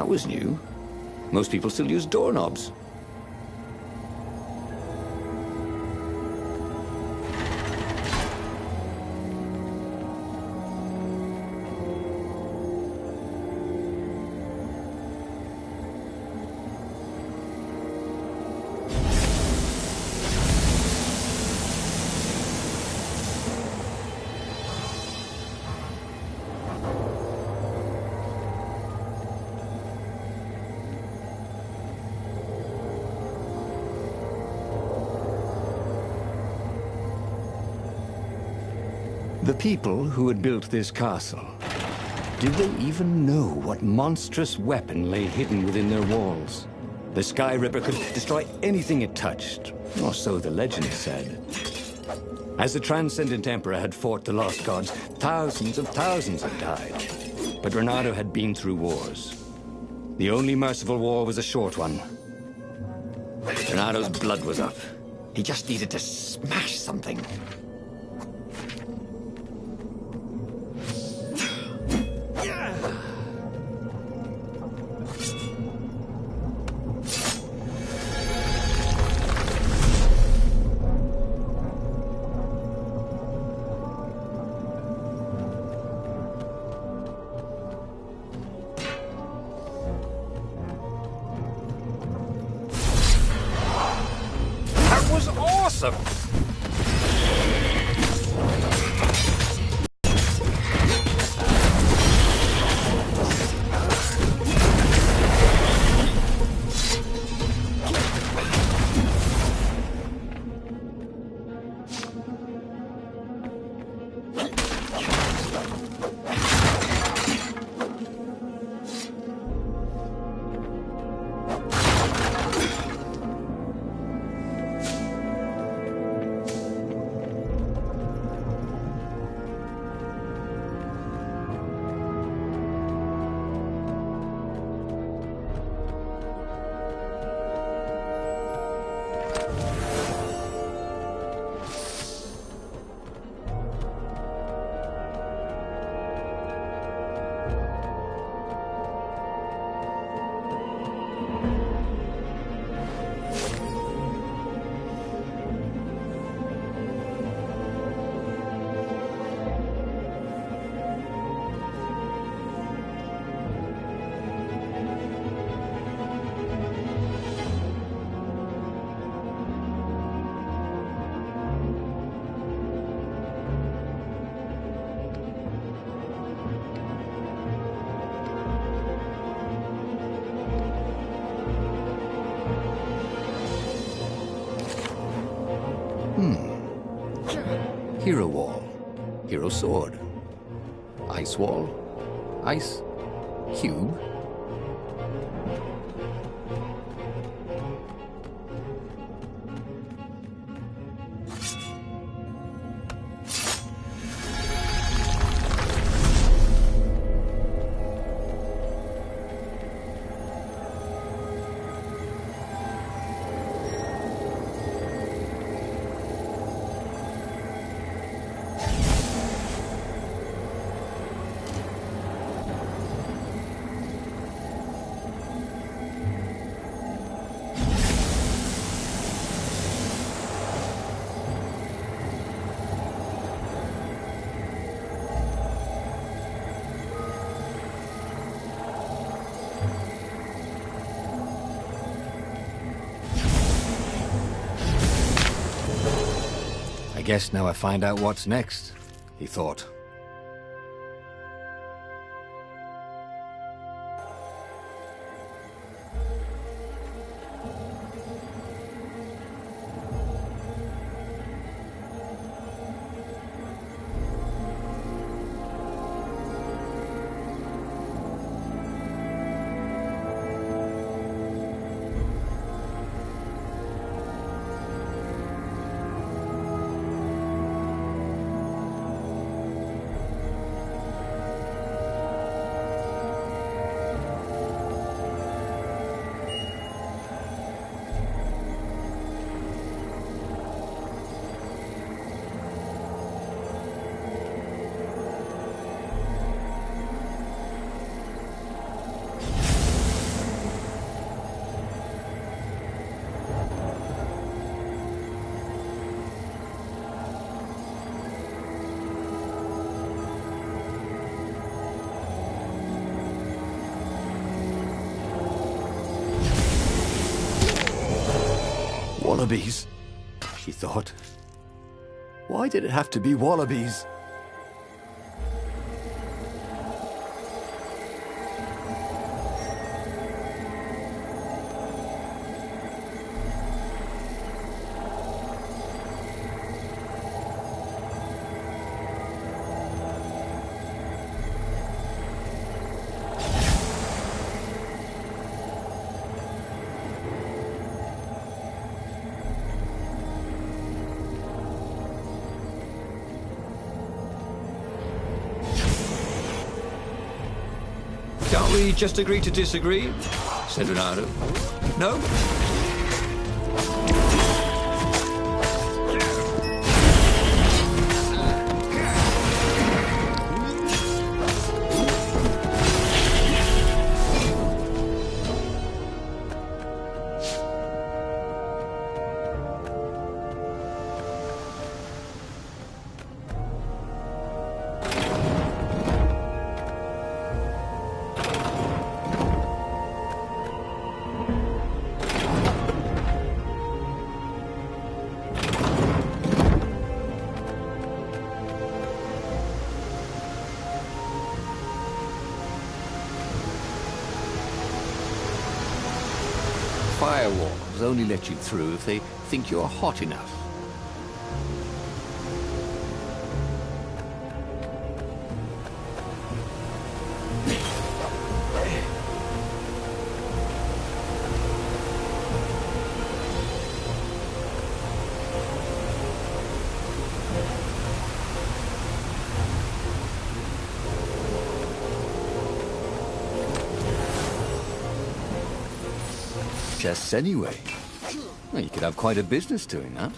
That was new. Most people still use doorknobs. The people who had built this castle, did they even know what monstrous weapon lay hidden within their walls? The Sky Ripper could destroy anything it touched, or so the legend said. As the Transcendent Emperor had fought the Lost Gods, thousands had died. But Renato had been through wars. The only merciful war was a short one. Renato's blood was up. He just needed to smash something. Awesome! Hero Wall, Hero Sword, Ice Wall, Ice Cube. I guess now I find out what's next, he thought. Wallabies, she thought. Why did it have to be wallabies? Can't we just agree to disagree? Said Renato. No? Firewalls only let you through if they think you're hot enough. Chests anyway. Well, you could have quite a business doing that.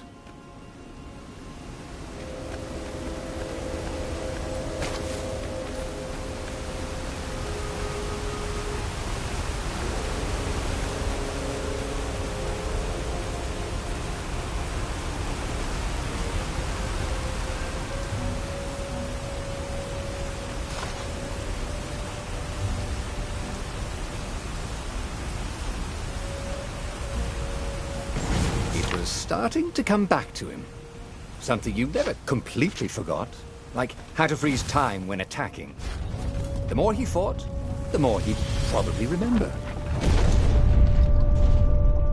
Starting to come back to him. Something you never completely forgot. Like how to freeze time when attacking. The more he fought, the more he'd probably remember.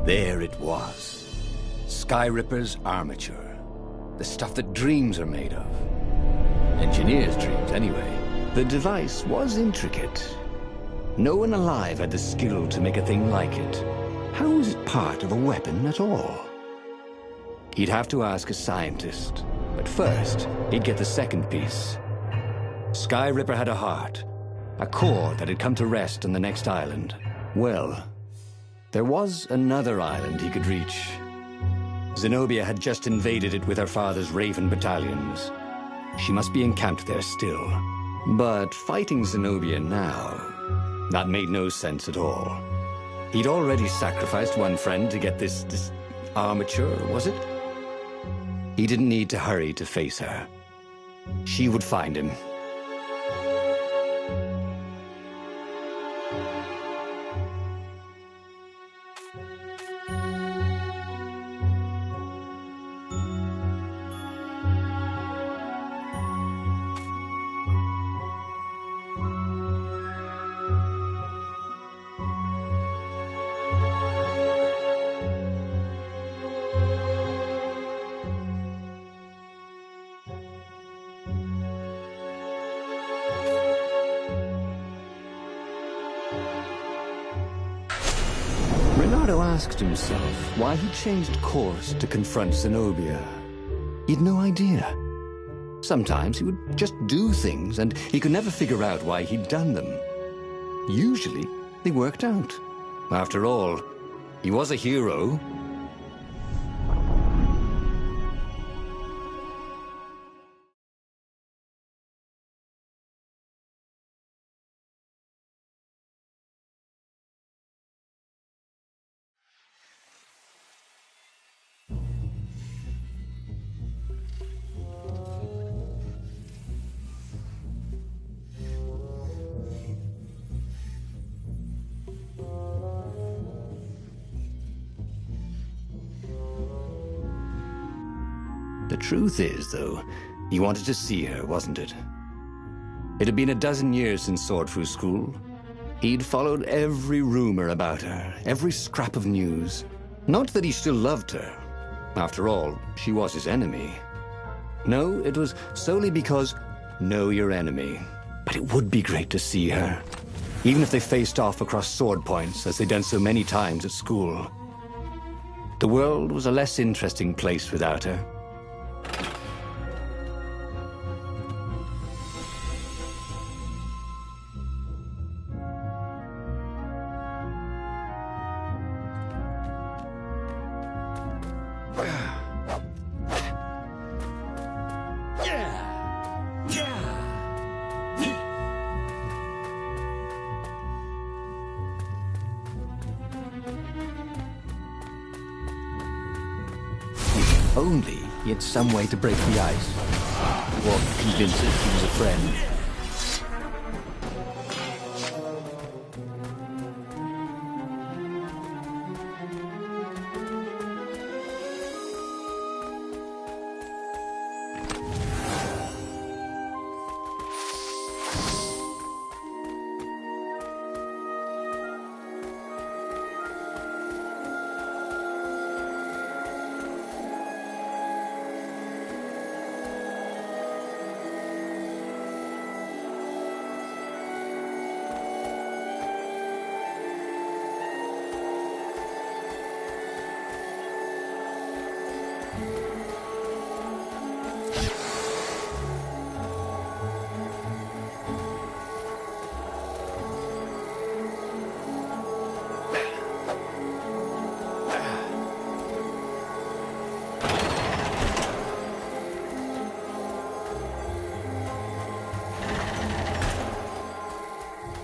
There it was. Skyripper's armature. The stuff that dreams are made of. Engineers' dreams, anyway. The device was intricate. No one alive had the skill to make a thing like it. How was it part of a weapon at all? He'd have to ask a scientist, but first, he'd get the second piece. Skyripper had a heart, a core that had come to rest on the next island. Well, there was another island he could reach. Zenobia had just invaded it with her father's Raven battalions. She must be encamped there still. But fighting Zenobia now, that made no sense at all. He'd already sacrificed one friend to get this armature, was it? He didn't need to hurry to face her. She would find him. Asked himself why he changed course to confront Zenobia. He'd no idea. Sometimes he would just do things, and he could never figure out why he'd done them. Usually, they worked out. After all, he was a hero. The truth is, though, he wanted to see her, wasn't it? It had been a dozen years since Swordfru School. He'd followed every rumor about her, every scrap of news. Not that he still loved her. After all, she was his enemy. No, it was solely because know your enemy. But it would be great to see her, even if they faced off across sword points as they'd done so many times at school. The world was a less interesting place without her. Only he had some way to break the ice, or convince her he was a friend.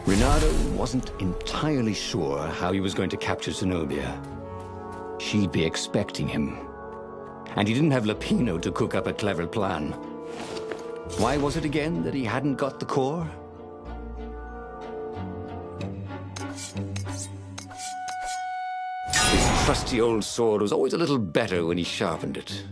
Reynardo wasn't entirely sure how he was going to capture Zenobia. She'd be expecting him. And he didn't have Lapino to cook up a clever plan. Why was it again that he hadn't got the core? His trusty old sword was always a little better when he sharpened it.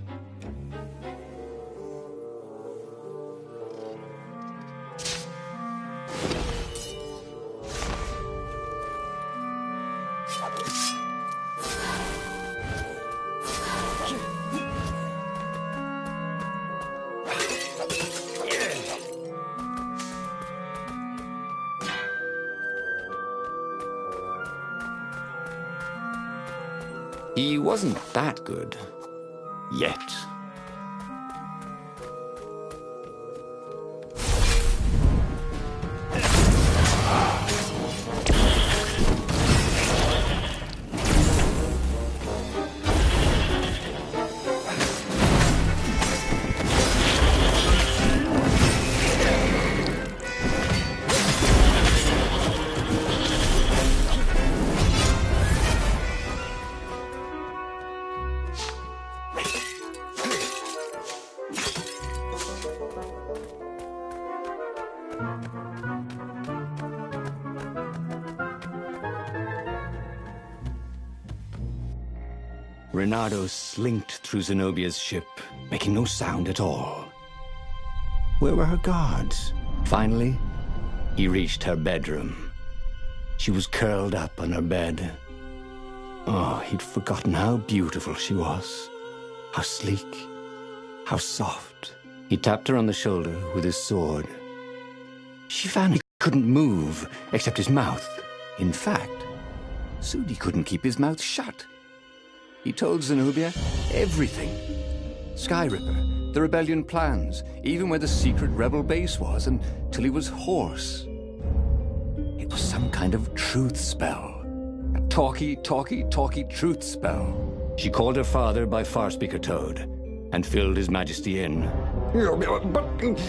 He wasn't that good. Yet. Reynardo slinked through Zenobia's ship, making no sound at all. Where were her guards? Finally, he reached her bedroom. She was curled up on her bed. Oh, he'd forgotten how beautiful she was. How sleek, how soft. He tapped her on the shoulder with his sword. She found he couldn't move, except his mouth. In fact, Sudi couldn't keep his mouth shut. He told Zenobia everything. Skyripper, the rebellion plans, even where the secret rebel base was, until he was hoarse. It was some kind of truth spell. A talky truth spell. She called her father by Farspeaker Toad and filled His Majesty in. But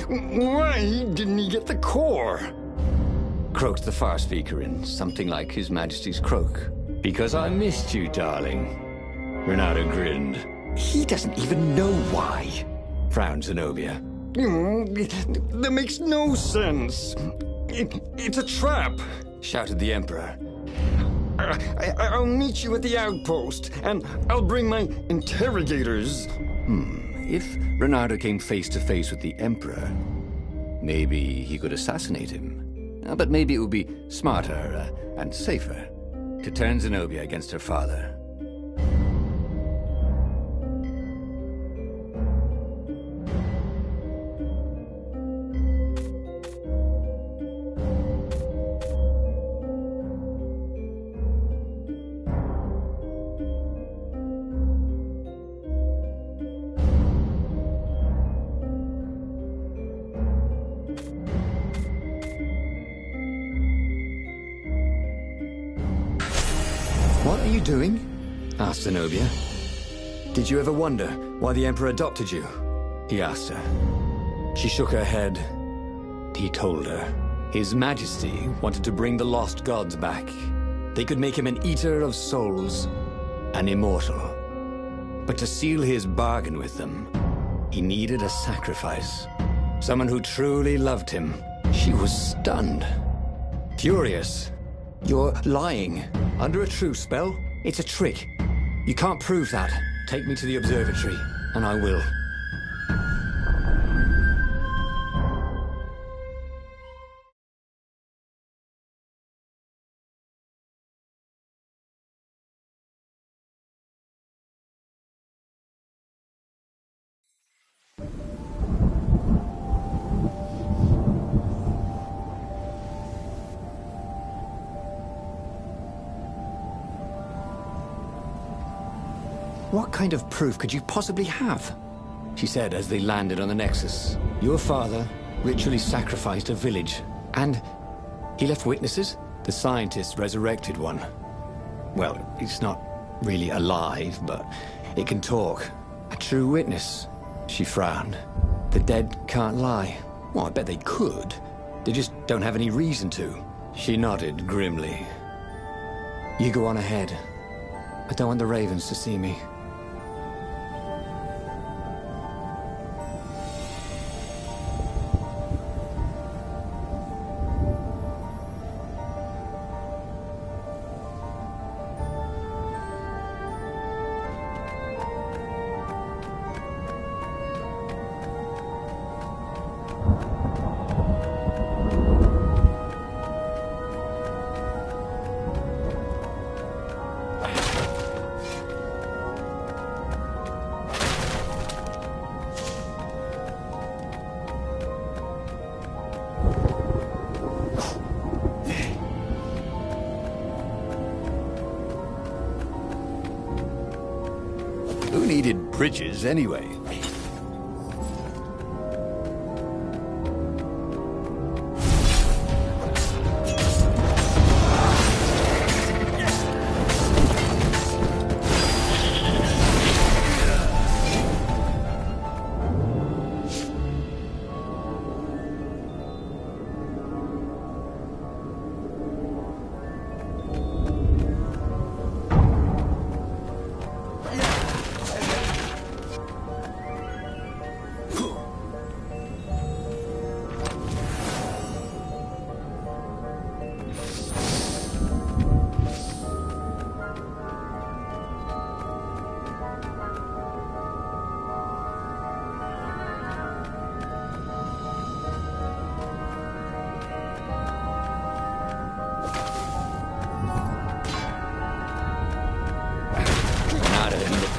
why didn't he get the core? Croaked the Farspeaker in something like His Majesty's croak. Because I missed you, darling. Reynardo grinned. He doesn't even know why, frowned Zenobia. That makes no sense. It's a trap, shouted the Emperor. I'll meet you at the outpost, and I'll bring my interrogators. if Renato came face to face with the Emperor, maybe he could assassinate him. But maybe it would be smarter and safer to turn Zenobia against her father. What are you doing? Asked Zenobia. Did you ever wonder why the Emperor adopted you? He asked her. She shook her head. He told her. His Majesty wanted to bring the lost gods back. They could make him an eater of souls, an immortal. But to seal his bargain with them, he needed a sacrifice. Someone who truly loved him. She was stunned. Furious. You're lying. Under a truce spell? It's a trick. You can't prove that. Take me to the observatory, and I will. What kind of proof could you possibly have? She said as they landed on the Nexus. Your father ritually sacrificed a village, and he left witnesses? The scientists resurrected one. Well, it's not really alive, but it can talk. A true witness. She frowned. The dead can't lie. Well, I bet they could. They just don't have any reason to. She nodded grimly. You go on ahead. I don't want the Ravens to see me. Who needed bridges anyway?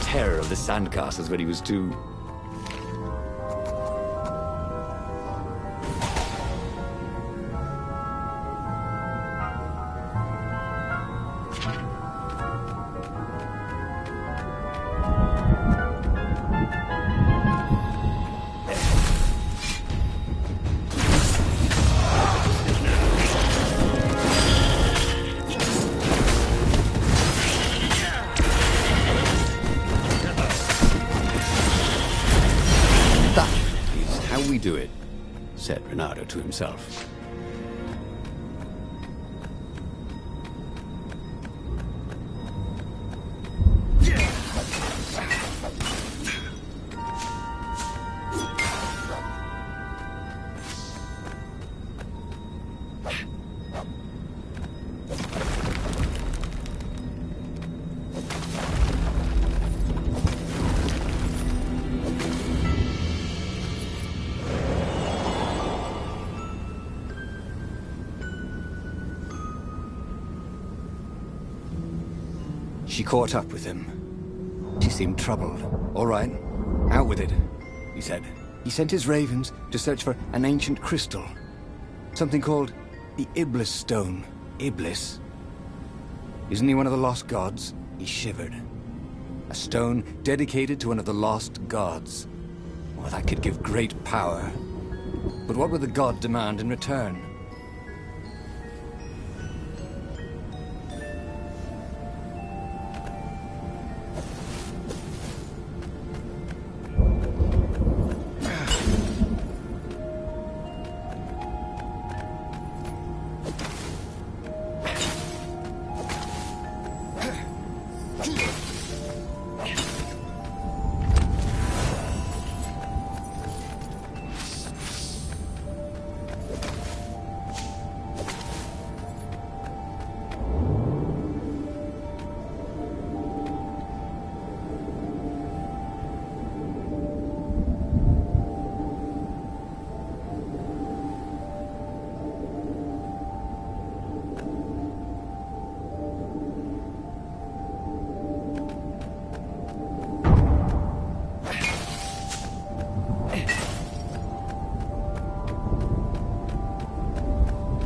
Terror of the sandcastles when he was two. We do it, said Renato to himself. She caught up with him. She seemed troubled. All right, out with it, he said. He sent his ravens to search for an ancient crystal. Something called the Iblis Stone. Iblis? Isn't he one of the lost gods? He shivered. A stone dedicated to one of the lost gods. Well, that could give great power. But what would the god demand in return?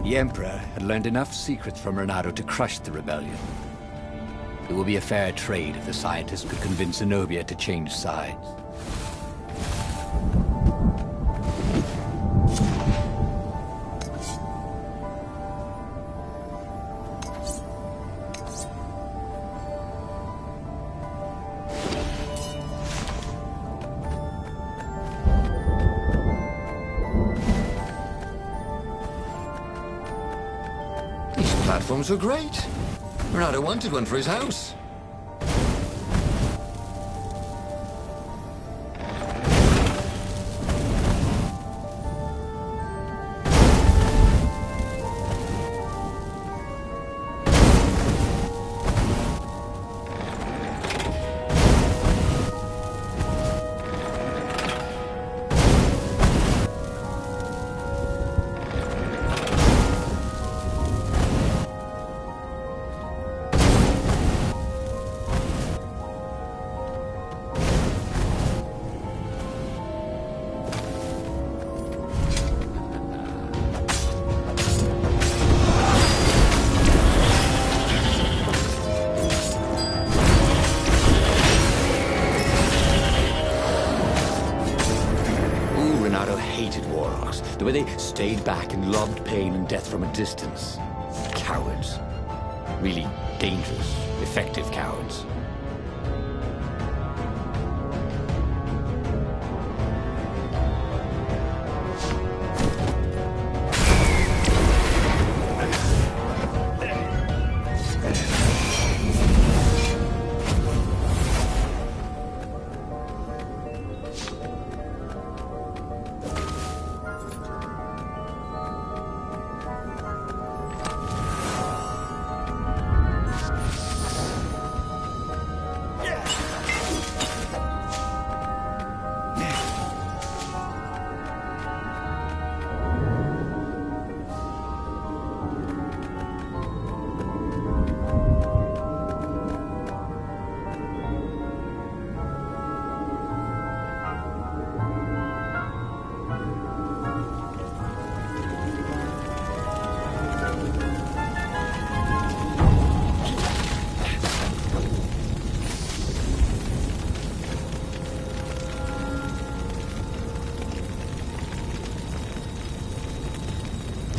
The Emperor had learned enough secrets from Renato to crush the rebellion. It would be a fair trade if the scientists could convince Zenobia to change sides. Platforms were great. Renato wanted one for his house. The way they stayed back and lobbed pain and death from a distance. Cowards. Really dangerous, effective cowards.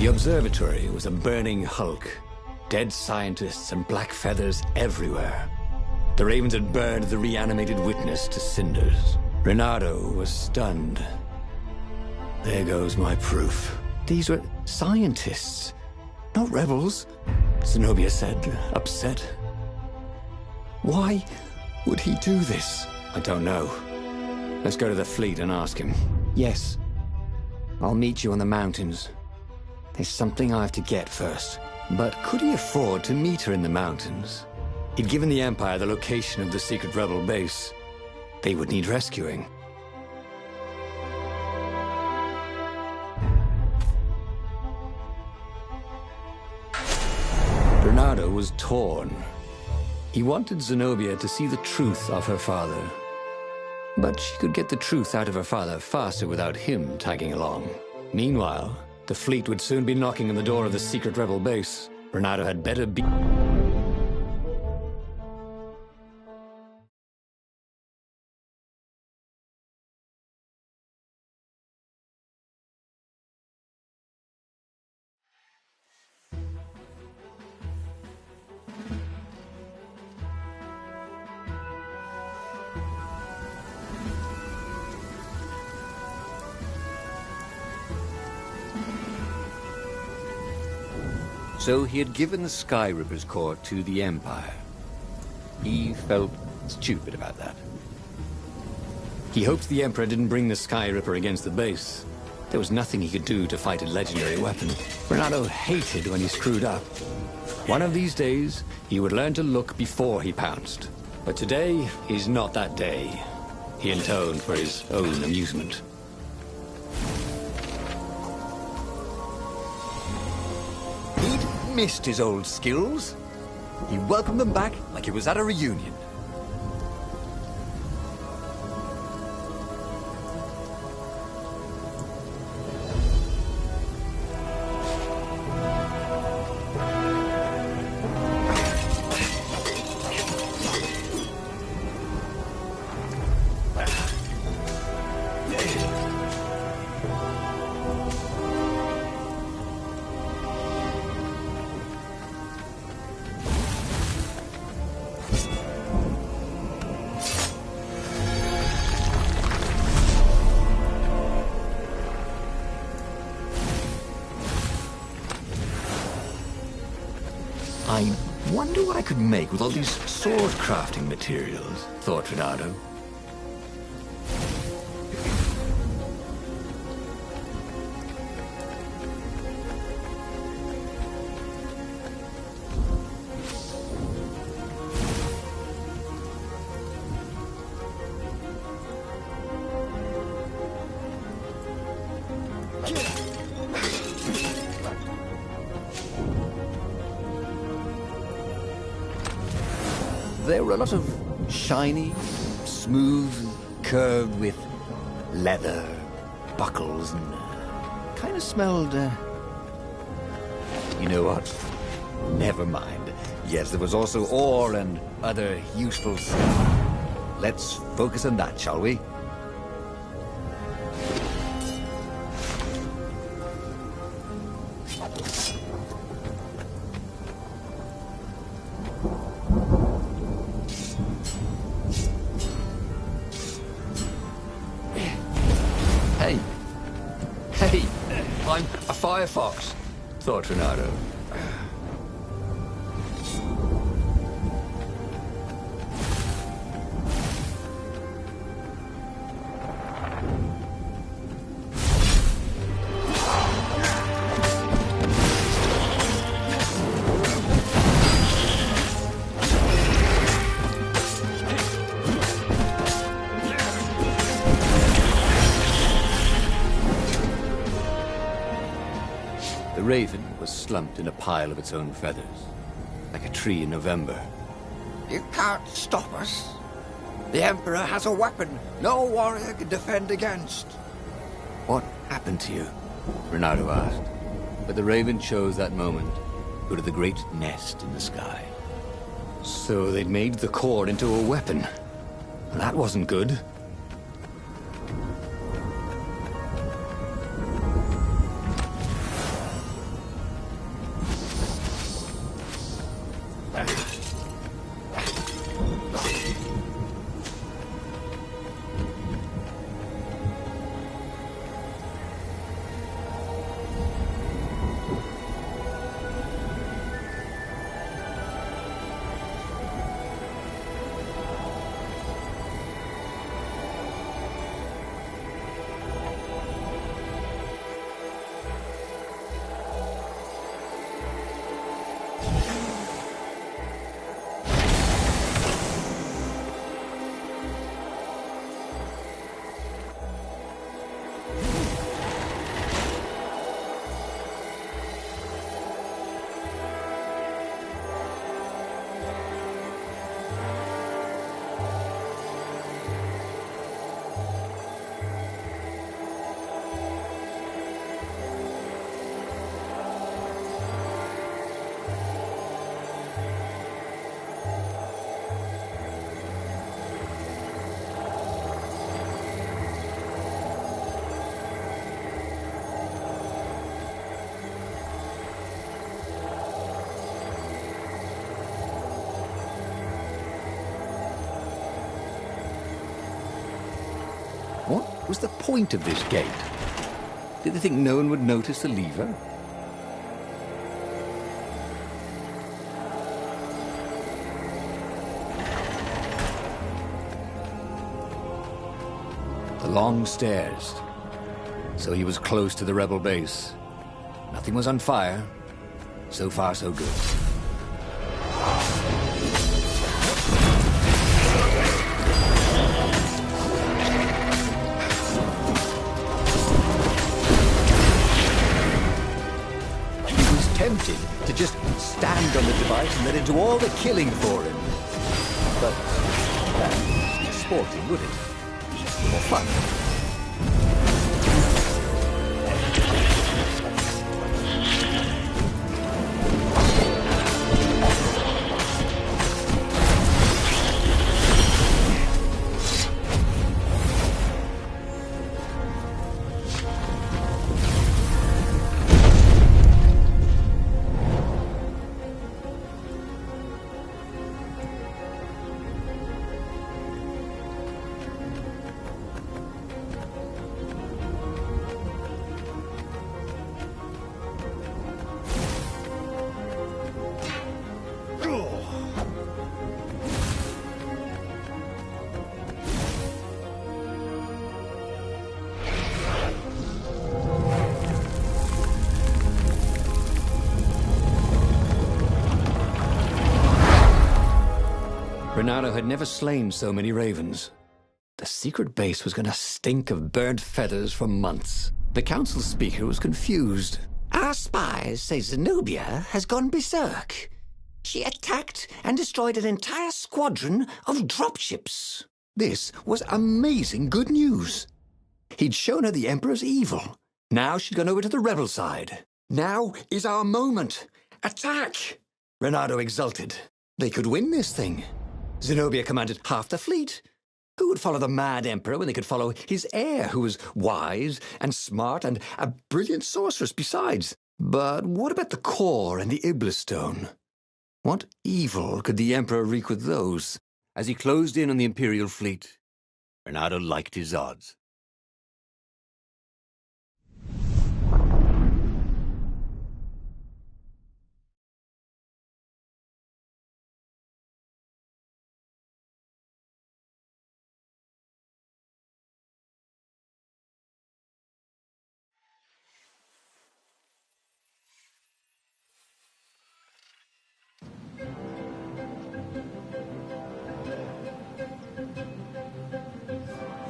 The observatory was a burning hulk. Dead scientists and black feathers everywhere. The ravens had burned the reanimated witness to cinders. Renato was stunned. There goes my proof. These were scientists, not rebels, Zenobia said, upset. Why would he do this? I don't know. Let's go to the fleet and ask him. Yes. I'll meet you on the mountains. There's something I have to get first. But could he afford to meet her in the mountains? He'd given the Empire the location of the secret rebel base. They would need rescuing. Renato was torn. He wanted Zenobia to see the truth of her father. But she could get the truth out of her father faster without him tagging along. Meanwhile, the fleet would soon be knocking on the door of the secret rebel base. Renato had better be... So he had given the Sky Ripper's core to the Empire. He felt stupid about that. He hoped the Emperor didn't bring the Sky Ripper against the base. There was nothing he could do to fight a legendary weapon. Renato hated when he screwed up. One of these days, he would learn to look before he pounced. But today is not that day. He intoned for his own amusement. He'd missed his old skills. He welcomed them back like he was at a reunion. I wonder what I could make with all these sword crafting materials, thought Renato. There were a lot of shiny, smooth, curved with leather, buckles, and kind of smelled, you know what? Never mind. Yes, there was also ore and other useful stuff. Let's focus on that, shall we? Hey, I'm a firefox, thought Renato. The Raven was slumped in a pile of its own feathers, like a tree in November. You can't stop us. The Emperor has a weapon no warrior can defend against. What happened to you? Renato asked. But the Raven chose that moment to go to the great nest in the sky. So they'd made the core into a weapon. That wasn't good. What was the point of this gate? Did they think no one would notice the lever? The long stairs. So he was close to the rebel base. Nothing was on fire. So far, so good. Tempted to just stand on the device and let it do all the killing for him. But that would be sporting, would it? Or fun. Bernardo had never slain so many ravens. The secret base was going to stink of burnt feathers for months. The council speaker was confused. Our spies say Zenobia has gone berserk. She attacked and destroyed an entire squadron of dropships. This was amazing good news. He'd shown her the Emperor's evil. Now she'd gone over to the rebel side. Now is our moment. Attack! Bernardo exulted. They could win this thing. Zenobia commanded half the fleet. Who would follow the mad emperor when they could follow his heir, who was wise and smart and a brilliant sorceress besides? But what about the core and the Iblis stone? What evil could the emperor wreak with those? As he closed in on the Imperial fleet, Bernardo liked his odds.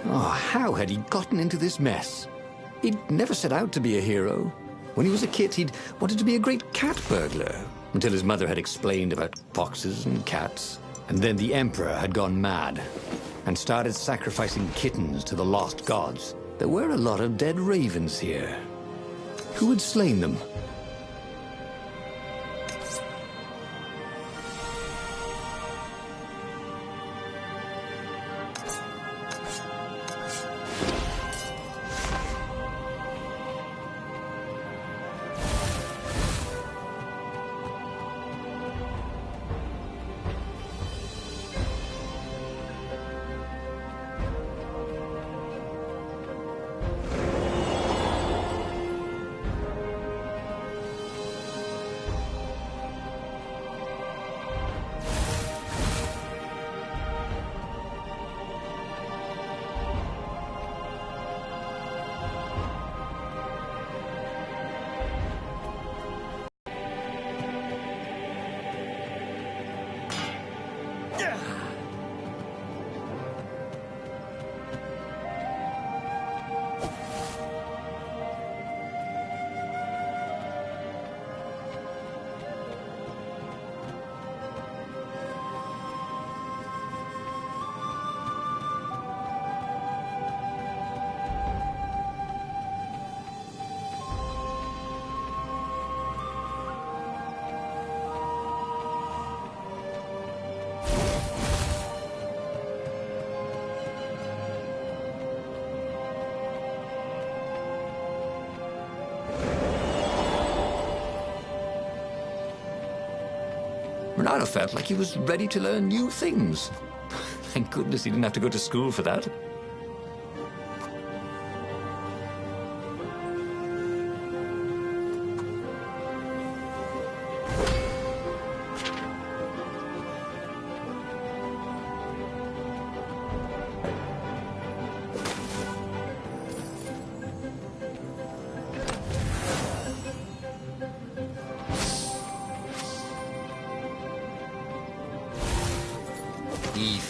Oh, how had he gotten into this mess? He'd never set out to be a hero. When he was a kid, he'd wanted to be a great cat burglar, until his mother had explained about foxes and cats. And then the Emperor had gone mad and started sacrificing kittens to the lost gods. There were a lot of dead ravens here. Who had slain them? Bernardo felt like he was ready to learn new things. Thank goodness he didn't have to go to school for that.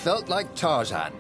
felt like Tarzan.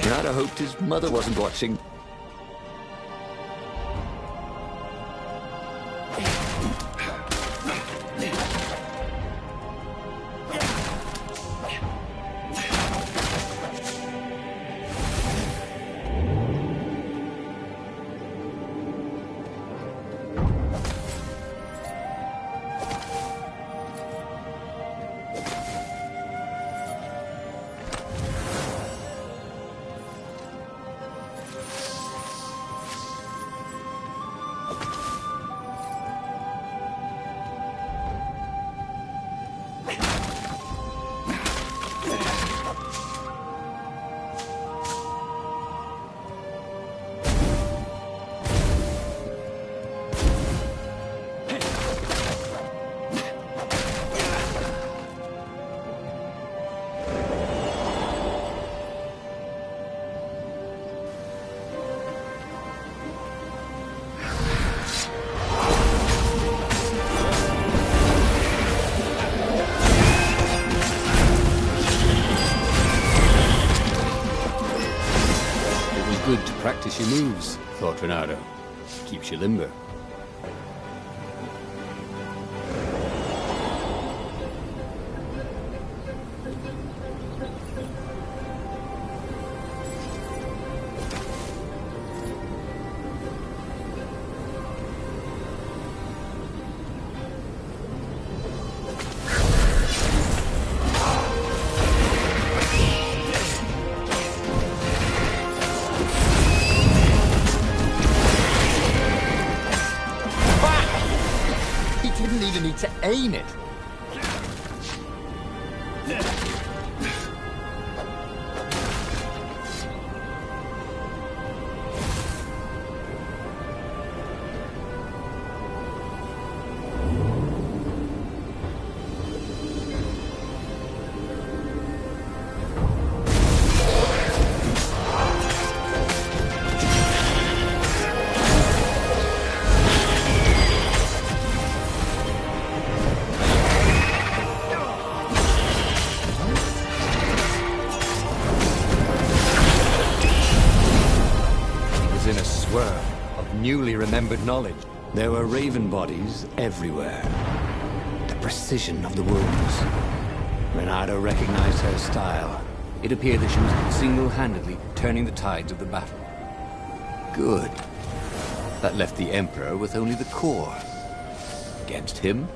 I'd have hoped his mother wasn't watching. Good to practice your moves, thought Renato. Keeps you limber. Need to aim it. In a swirl of newly remembered knowledge. There were raven bodies everywhere. The precision of the wounds. Renato recognized her style. It appeared that she was single-handedly turning the tides of the battle. Good. That left the Emperor with only the core. Against him,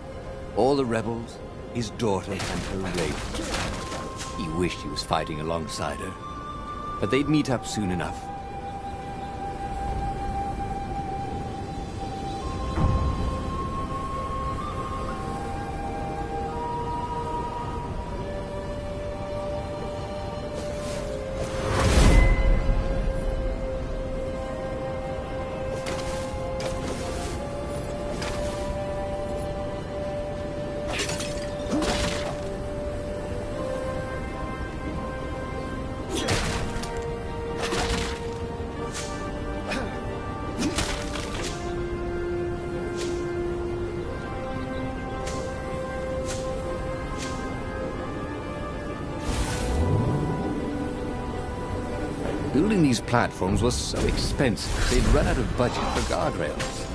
all the rebels, his daughter and her ravens. He wished he was fighting alongside her. But they'd meet up soon enough. Building these platforms was so expensive, they'd run out of budget for guardrails.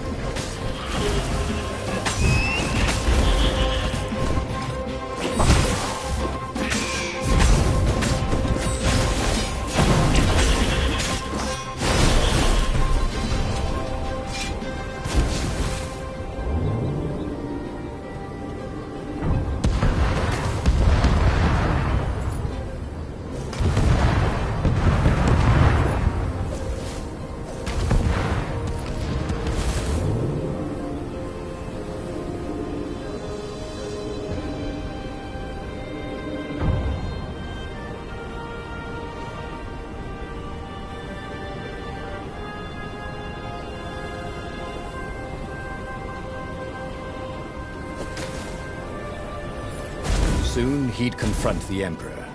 Soon he'd confront the Emperor.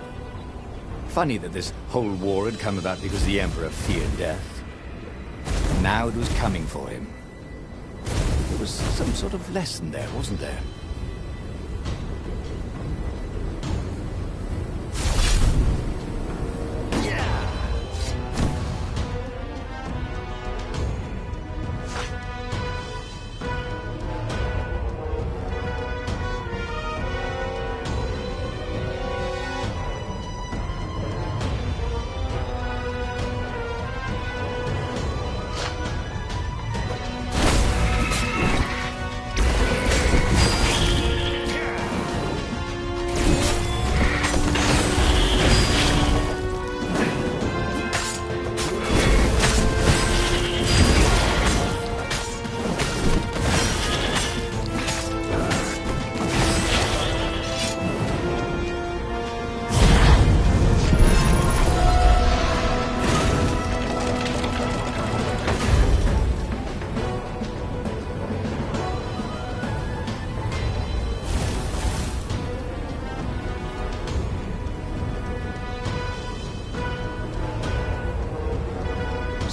Funny that this whole war had come about because the Emperor feared death. Now it was coming for him. There was some sort of lesson there, wasn't there?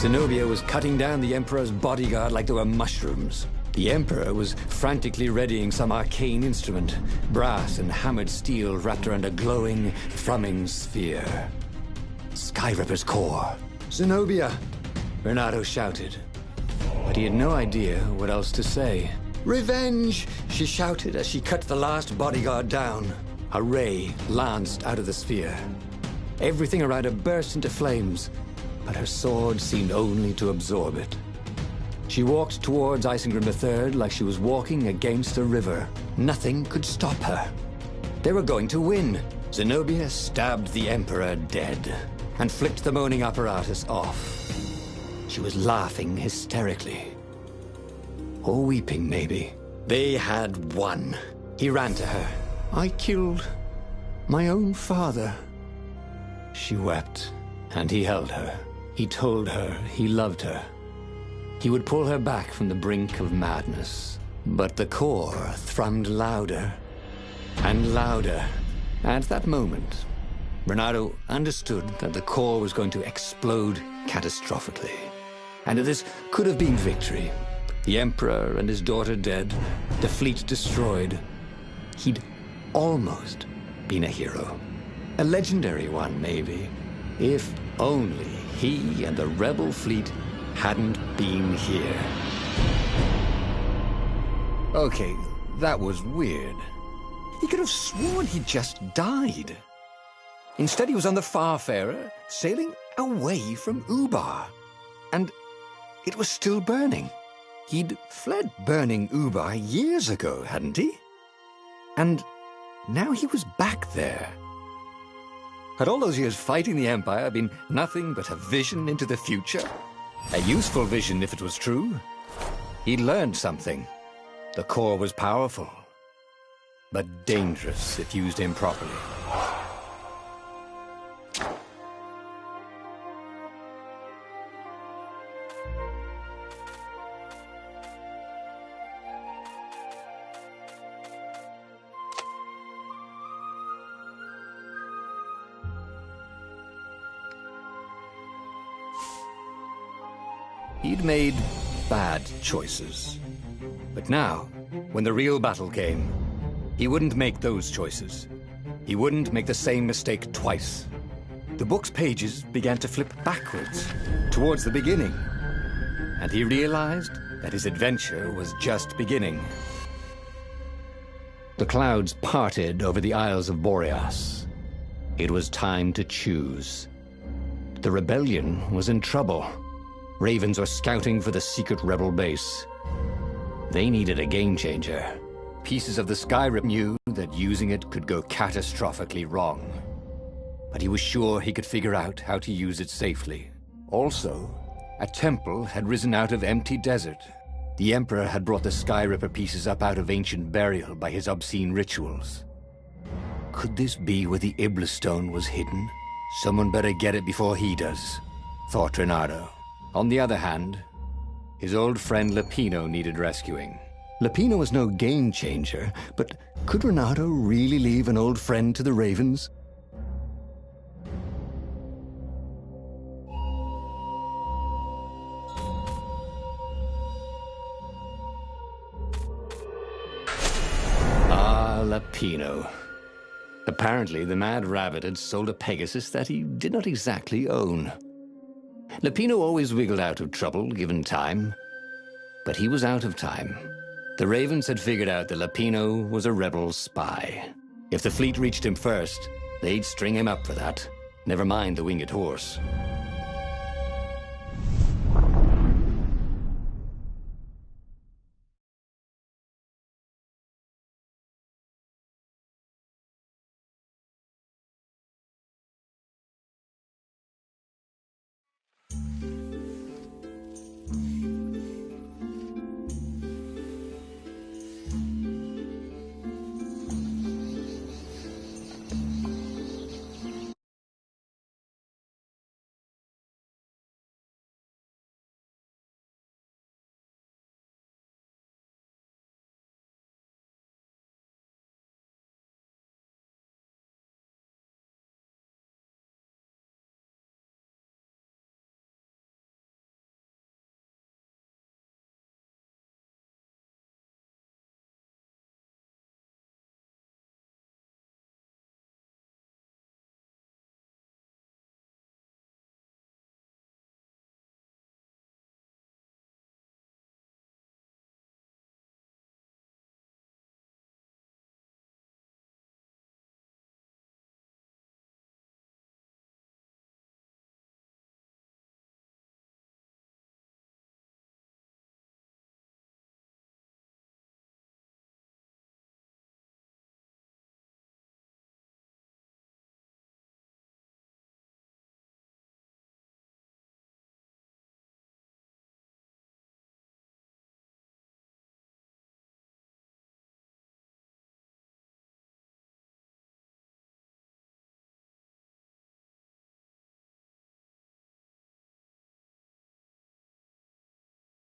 Zenobia was cutting down the Emperor's bodyguard like they were mushrooms. The Emperor was frantically readying some arcane instrument, brass and hammered steel wrapped around a glowing, thrumming sphere. Skyripper's core. Zenobia! Renato shouted. But he had no idea what else to say. Revenge! She shouted as she cut the last bodyguard down. A ray lanced out of the sphere. Everything around her burst into flames, but her sword seemed only to absorb it. She walked towards Isengrim III like she was walking against a river. Nothing could stop her. They were going to win. Zenobia stabbed the Emperor dead and flicked the moaning apparatus off. She was laughing hysterically. Or weeping, maybe. They had won. He ran to her. I killed my own father. She wept, and he held her. He told her he loved her. He would pull her back from the brink of madness. But the core thrummed louder and louder. At that moment, Renato understood that the core was going to explode catastrophically. And that this could have been victory. The Emperor and his daughter dead, the fleet destroyed. He'd almost been a hero. A legendary one, maybe. If only he and the rebel fleet hadn't been here. Okay, that was weird. He could have sworn he'd just died. Instead, he was on the Farfarer, sailing away from Ubar. And it was still burning. He'd fled burning Ubar years ago, hadn't he? And now he was back there. Had all those years fighting the Empire been nothing but a vision into the future? A useful vision if it was true. He'd learned something. The core was powerful, but dangerous if used improperly. He'd made bad choices. But now, when the real battle came, he wouldn't make those choices. He wouldn't make the same mistake twice. The book's pages began to flip backwards, towards the beginning. And he realized that his adventure was just beginning. The clouds parted over the Isles of Boreas. It was time to choose. The rebellion was in trouble. Ravens were scouting for the secret rebel base. They needed a game-changer. Pieces of the Skyrip knew that using it could go catastrophically wrong. But he was sure he could figure out how to use it safely. Also, a temple had risen out of empty desert. The Emperor had brought the Skyripper pieces up out of ancient burial by his obscene rituals. Could this be where the Iblis stone was hidden? Someone better get it before he does, thought Renato. On the other hand, his old friend Lapino needed rescuing. Lapino was no game changer, but could Renato really leave an old friend to the Ravens? Ah, Lapino. Apparently, the Mad Rabbit had sold a Pegasus that he did not exactly own. Lapino always wiggled out of trouble, given time. But he was out of time. The Ravens had figured out that Lapino was a rebel spy. If the fleet reached him first, they'd string him up for that. Never mind the winged horse.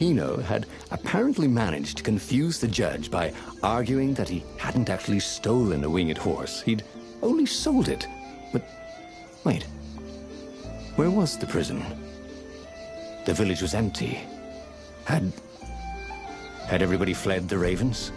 Eno had apparently managed to confuse the judge by arguing that he hadn't actually stolen a winged horse. He'd only sold it. But wait, where was the prison? The village was empty. Had everybody fled the Ravens?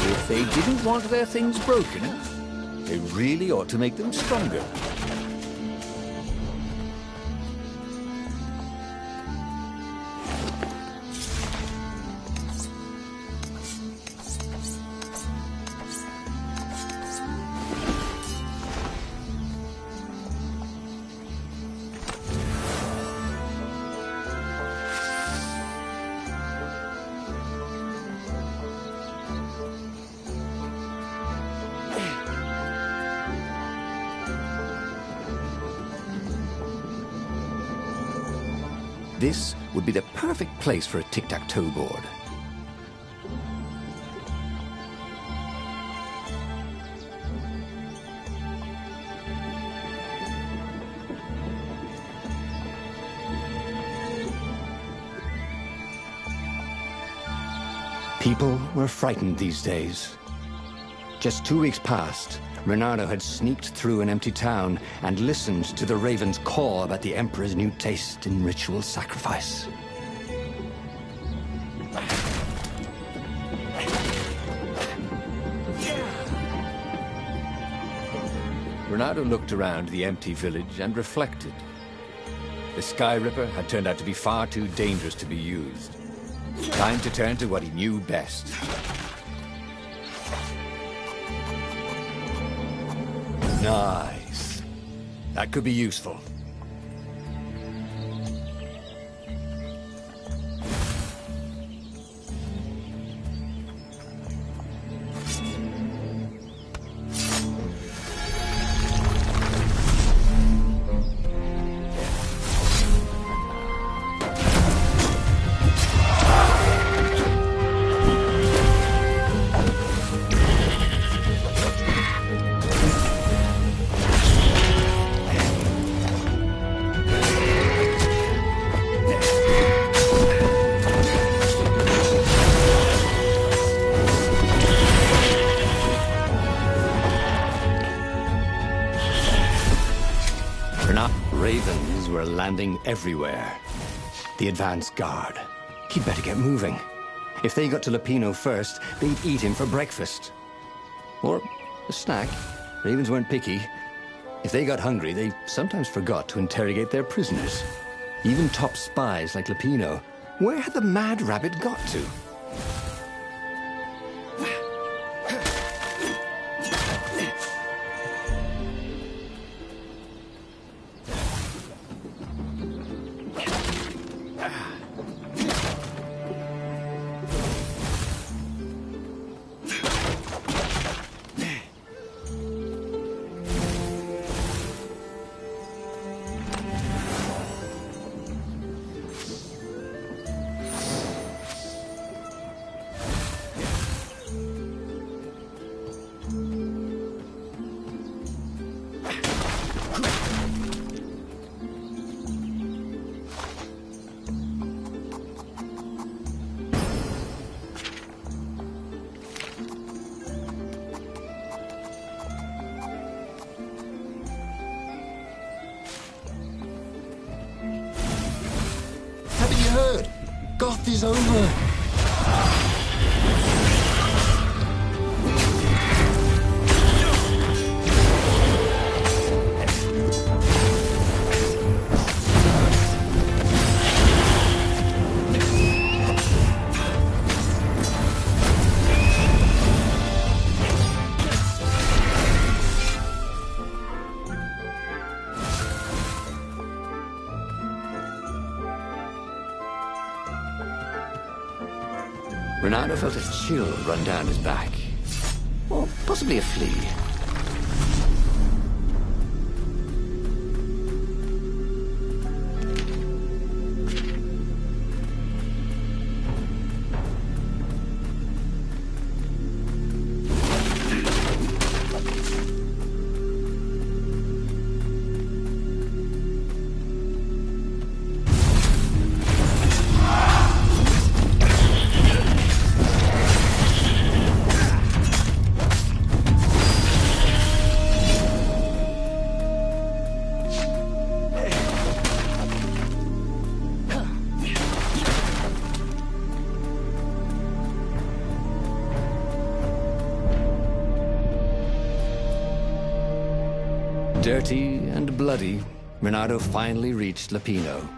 If they didn't want their things broken, they really ought to make them stronger. This would be the perfect place for a tic-tac-toe board. People were frightened these days. Just 2 weeks past, Renato had sneaked through an empty town and listened to the Raven's call about the Emperor's new taste in ritual sacrifice. Bernardo looked around the empty village and reflected. The Sky Ripper had turned out to be far too dangerous to be used. Time to turn to what he knew best. Nice. That could be useful. Ravens were landing everywhere. The advance guard. He'd better get moving. If they got to Lupino first, they'd eat him for breakfast. Or a snack. Ravens weren't picky. If they got hungry, they sometimes forgot to interrogate their prisoners. Even top spies like Lupino. Where had the mad rabbit got to? Heard? Goth is over. Bernardo felt a chill run down his back. Or possibly a flea. Dirty and bloody, Bernardo finally reached Lupino.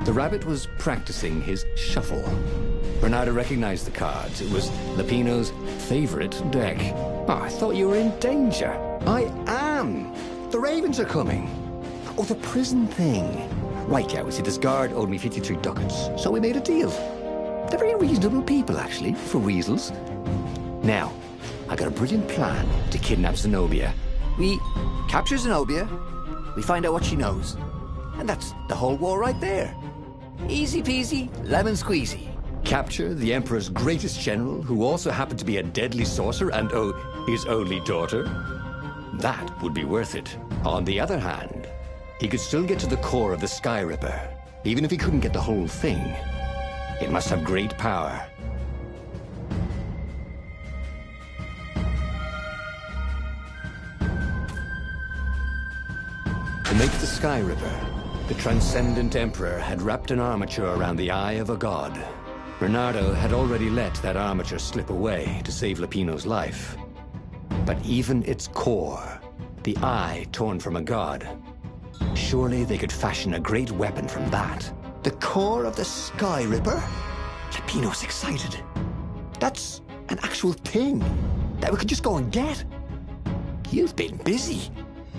The rabbit was practicing his shuffle. Bernardo recognized the cards. It was Lupino's favorite deck. Oh, I thought you were in danger. I am. The ravens are coming. Oh, the prison thing. Right, yeah, we see this guard owed me 53 ducats, so we made a deal. They're very reasonable people, actually, for weasels. Now, I got a brilliant plan to kidnap Zenobia. We capture Zenobia, we find out what she knows, and that's the whole war right there. Easy peasy, lemon squeezy. Capture the Emperor's greatest general, who also happened to be a deadly sorcerer and, oh, his only daughter? That would be worth it. On the other hand, he could still get to the core of the Sky Ripper, even if he couldn't get the whole thing. It must have great power. To make the Sky Ripper, the Transcendent Emperor had wrapped an armature around the eye of a god. Bernardo had already let that armature slip away to save Lupino's life. But even its core The eye torn from a god. Surely they could fashion a great weapon from that. The core of the Sky Ripper? Lapino's excited. That's an actual thing that we could just go and get. You've been busy.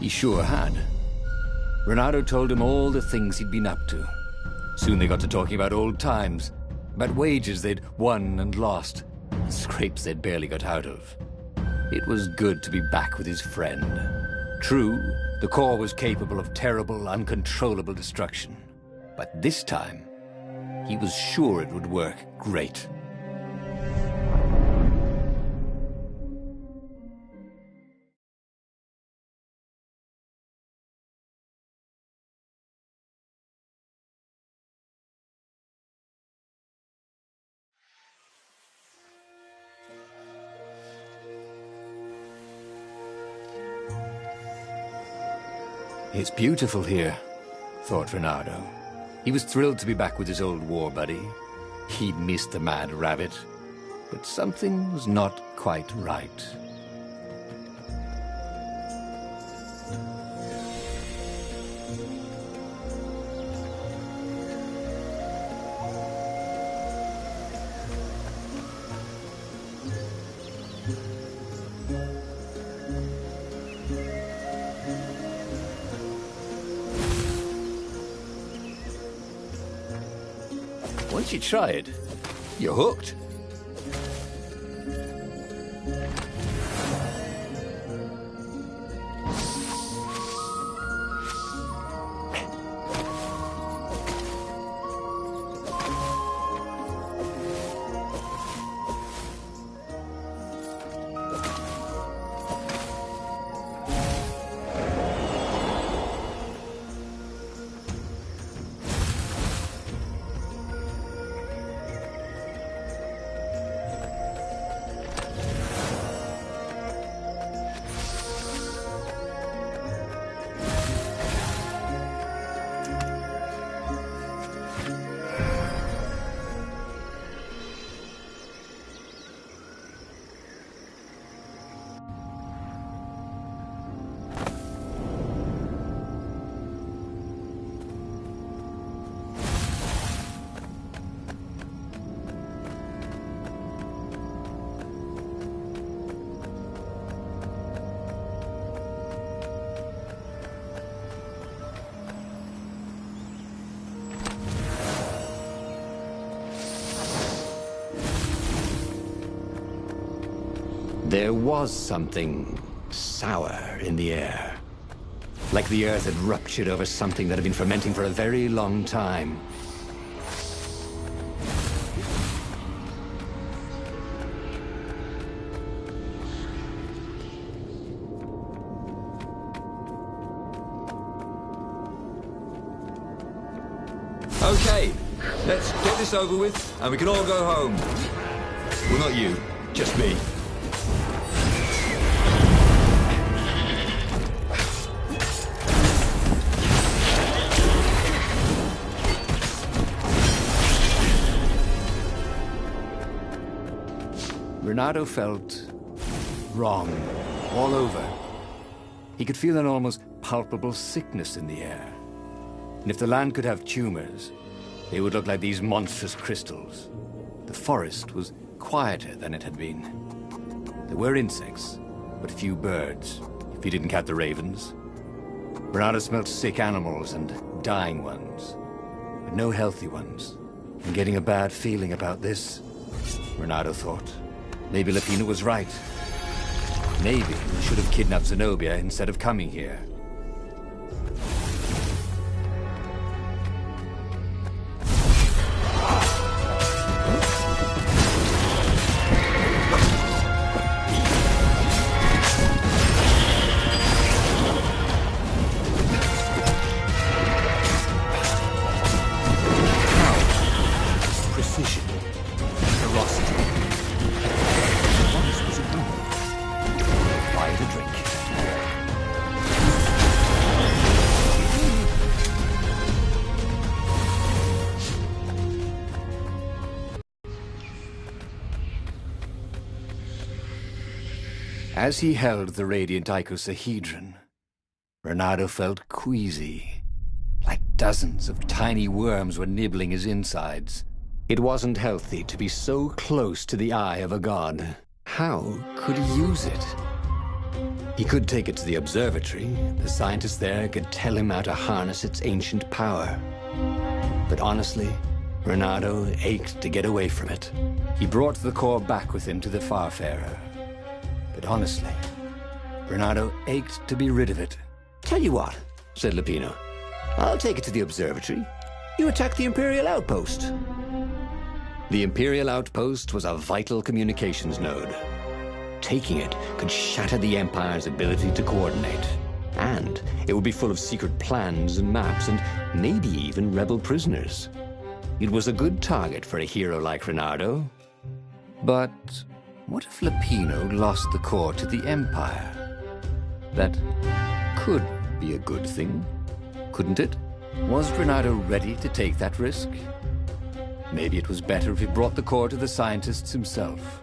He sure had. Renato told him all the things he'd been up to. Soon they got to talking about old times, about wages they'd won and lost, and scrapes they'd barely got out of. It was good to be back with his friend. True, the core was capable of terrible, uncontrollable destruction. But this time, he was sure it would work great. It's beautiful here, thought Renato. He was thrilled to be back with his old war buddy. He'd missed the mad rabbit, but something was not quite right. Once you try it, you're hooked. There was something sour in the air. Like the earth had ruptured over something that had been fermenting for a very long time. Okay, let's get this over with, and we can all go home. Well, not you, just me. Renato felt wrong all over. He could feel an almost palpable sickness in the air. And if the land could have tumors, they would look like these monstrous crystals. The forest was quieter than it had been. There were insects, but few birds, if you didn't count the ravens. Renato smelled sick animals and dying ones, but no healthy ones. And getting a bad feeling about this, Renato thought. Maybe Lapino was right. Maybe he should have kidnapped Zenobia instead of coming here. As he held the radiant icosahedron, Renato felt queasy, like dozens of tiny worms were nibbling his insides. It wasn't healthy to be so close to the eye of a god. How could he use it? He could take it to the observatory. The scientists there could tell him how to harness its ancient power. But honestly, Renato ached to get away from it. He brought the core back with him to the Farfarer. But honestly, Renato ached to be rid of it. Tell you what, said Lupino. I'll take it to the observatory. You attack the Imperial outpost. The Imperial outpost was a vital communications node. Taking it could shatter the Empire's ability to coordinate. And it would be full of secret plans and maps, and maybe even rebel prisoners. It was a good target for a hero like Renato. But what if Lupino lost the core to the Empire? That could be a good thing, couldn't it? Was Renato ready to take that risk? Maybe it was better if he brought the core to the scientists himself.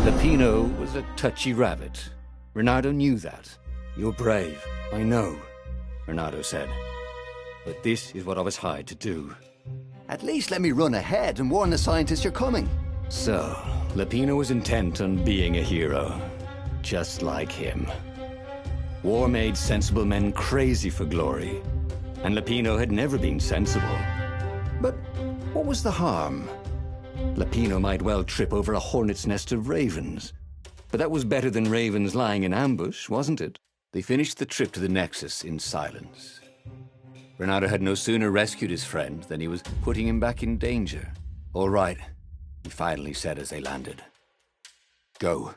Lupino was a touchy rabbit. Renato knew that. You're brave, I know, Renato said. But this is what I was hired to do. At least let me run ahead and warn the scientists you're coming. So, Lupino was intent on being a hero, just like him. War made sensible men crazy for glory, and Lupino had never been sensible. But what was the harm? Lupino might well trip over a hornet's nest of ravens. But that was better than ravens lying in ambush, wasn't it? They finished the trip to the Nexus in silence. Renato had no sooner rescued his friend than he was putting him back in danger. "All right," he finally said as they landed. "Go."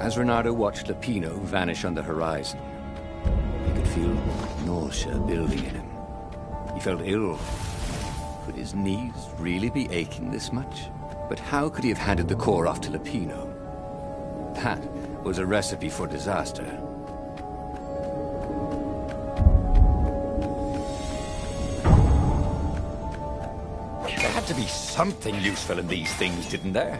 As Renato watched Lupino vanish on the horizon, he could feel nausea building in him. He felt ill. Could his knees really be aching this much? But how could he have handed the core off to Lupino? That was a recipe for disaster. There had to be something useful in these things, didn't there?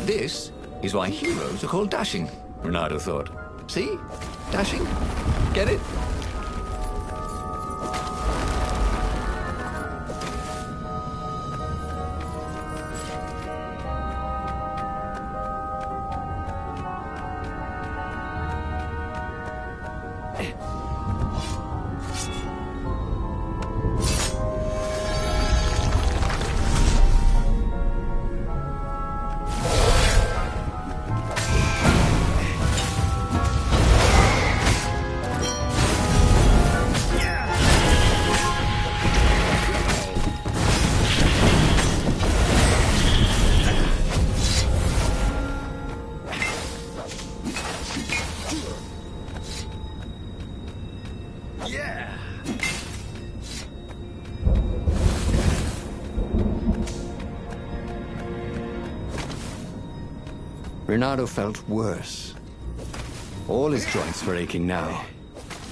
This is why heroes are called dashing, Renato thought. See? Dashing? Get it? Yeah! Bernardo felt worse. All his joints were aching now.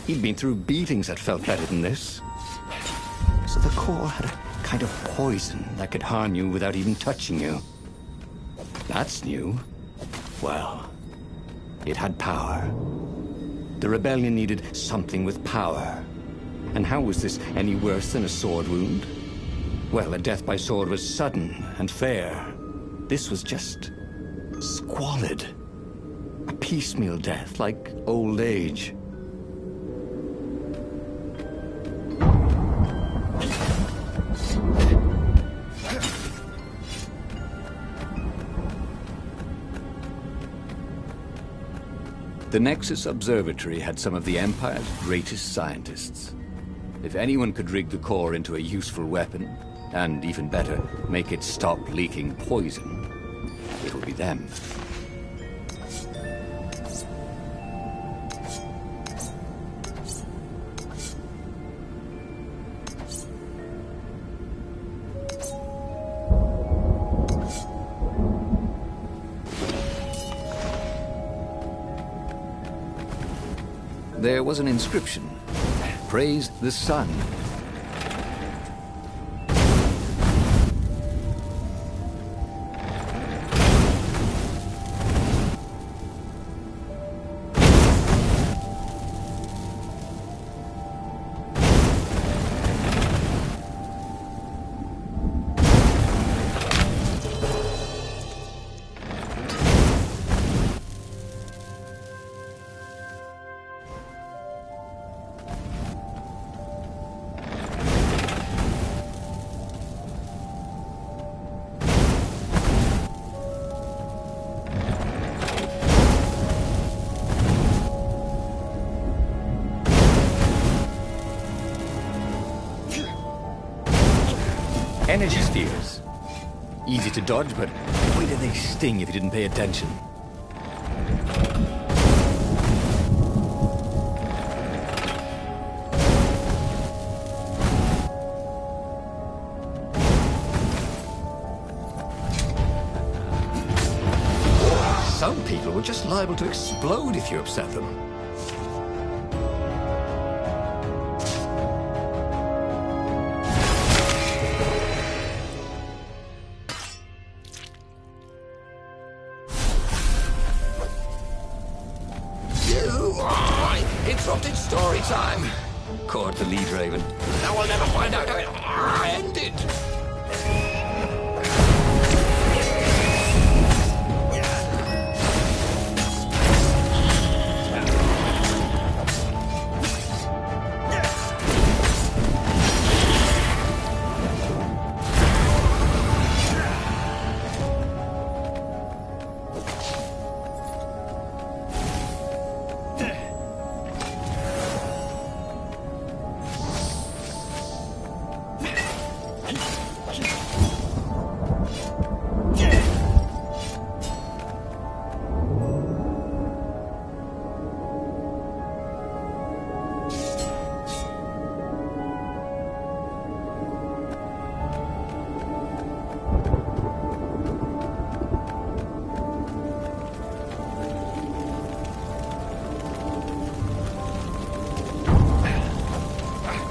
He'd been through beatings that felt better than this. So the core had a kind of poison that could harm you without even touching you. That's new. Well, it had power. The rebellion needed something with power. And how was this any worse than a sword wound? Well, a death by sword was sudden and fair. This was just squalid. A piecemeal death, like old age. The Nexus Observatory had some of the Empire's greatest scientists. If anyone could rig the core into a useful weapon, and even better, make it stop leaking poison, it would be them. There was an inscription. Praise the sun. Energy spheres. Easy to dodge, but boy did they sting if you didn't pay attention. Some people were just liable to explode if you upset them. Interrupted story time. Caught the lead, Raven. Now we'll never find out how it ended.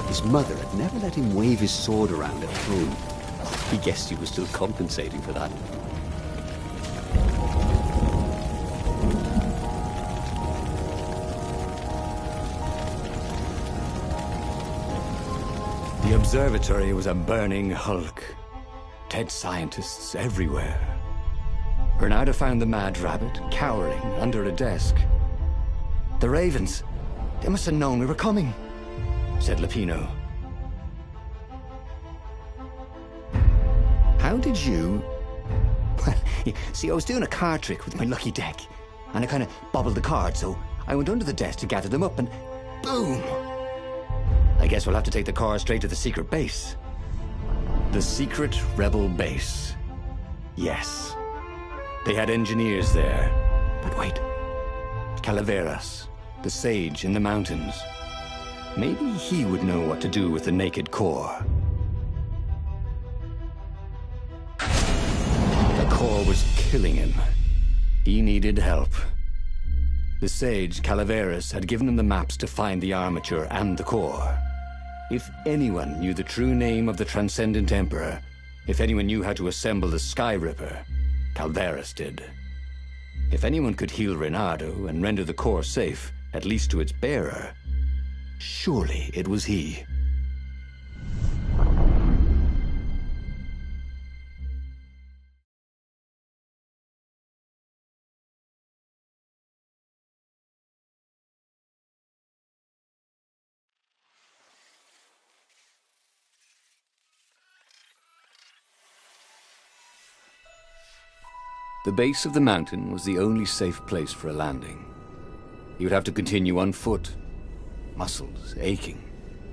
His mother had never let him wave his sword around at home. He guessed he was still compensating for that. The observatory was a burning hulk. Dead scientists everywhere. Bernardo found the mad rabbit cowering under a desk. The ravens, they must have known we were coming, said Lupino. How did you... Well, see, I was doing a card trick with my lucky deck, and I kind of bobbled the cards, so I went under the desk to gather them up, and boom! I guess we'll have to take the car straight to the secret base. The secret rebel base. Yes. They had engineers there. But wait. Calaveras, the sage in the mountains. Maybe he would know what to do with the naked core. The core was killing him. He needed help. The sage Calaveras had given him the maps to find the armature and the core. If anyone knew the true name of the Transcendent Emperor, if anyone knew how to assemble the Sky Ripper, Calaveras did. If anyone could heal Reynardo and render the core safe, at least to its bearer, surely it was he. The base of the mountain was the only safe place for a landing. He would have to continue on foot, muscles aching.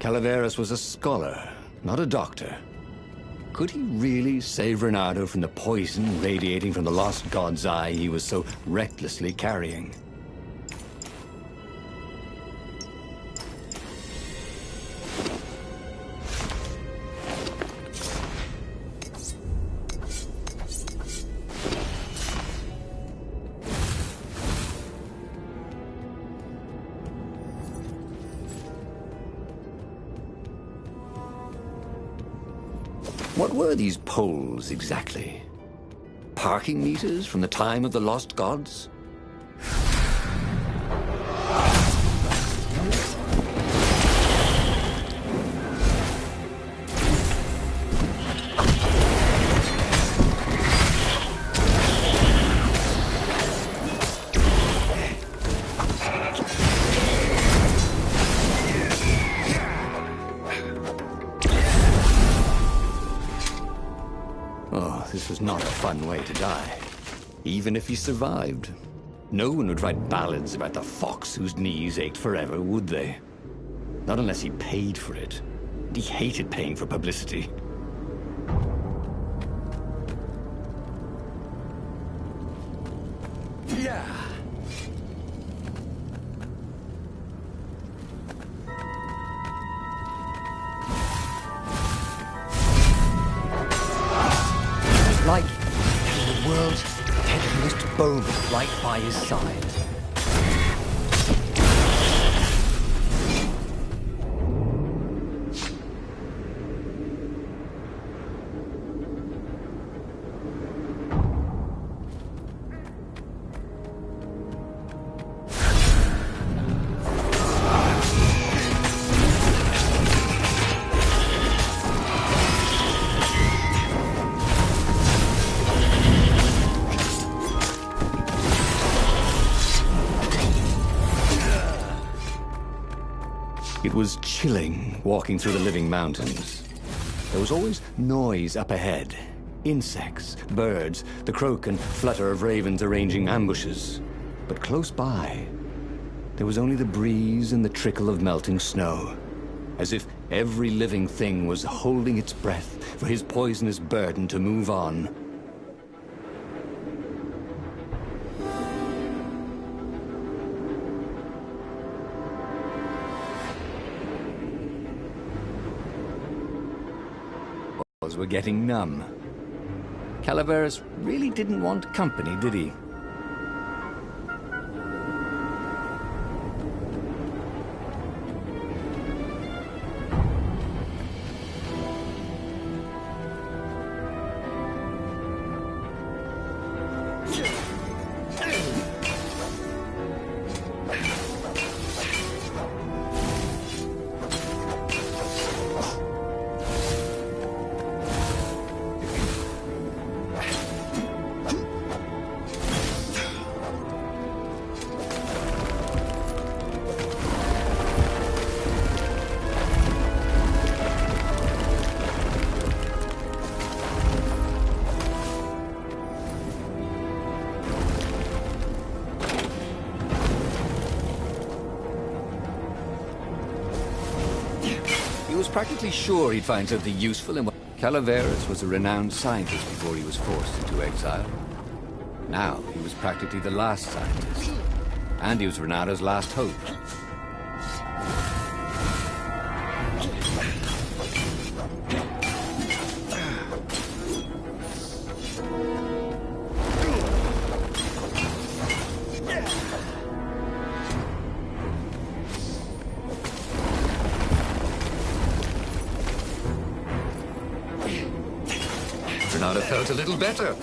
Calaveras was a scholar, not a doctor. Could he really save Reynardo from the poison radiating from the lost god's eye he was so recklessly carrying? What were these poles exactly? Parking meters from the time of the lost gods? This was not a fun way to die. Even if he survived. No one would write ballads about the fox whose knees ached forever, would they? Not unless he paid for it. And he hated paying for publicity. Yeah. Like the world's heaviest bone right by his side. It was chilling walking through the living mountains. There was always noise up ahead. Insects, birds, the croak and flutter of ravens arranging ambushes. But close by, there was only the breeze and the trickle of melting snow. As if every living thing was holding its breath for his poisonous burden to move on. Were getting numb. Calaveras really didn't want company, did he? He was practically sure he'd find something useful in what... Calaveras was a renowned scientist before he was forced into exile. Now, he was practically the last scientist. And he was Reynardo's last hope. might have felt a little better.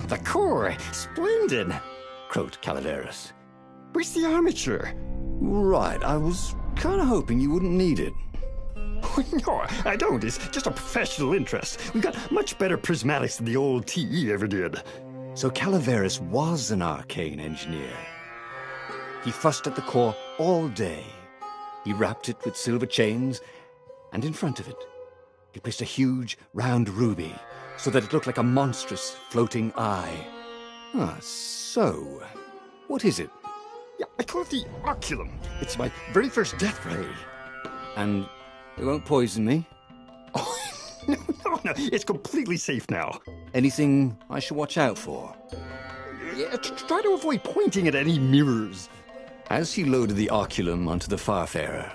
The core! Splendid! Croaked Calaveras. Where's the armature? Right, I was kind of hoping you wouldn't need it. No, I don't. It's just a professional interest. We've got much better prismatics than the old TE ever did. So Calaveras was an arcane engineer. He fussed at the core all day. He wrapped it with silver chains, and in front of it, he placed a huge, round ruby, so that it looked like a monstrous, floating eye. So, what is it? Yeah, I call it the oculum. It's my very first death ray. And it won't poison me? Oh, no, it's completely safe now. Anything I should watch out for? Yeah, try to avoid pointing at any mirrors. As he loaded the oculum onto the Farfarer,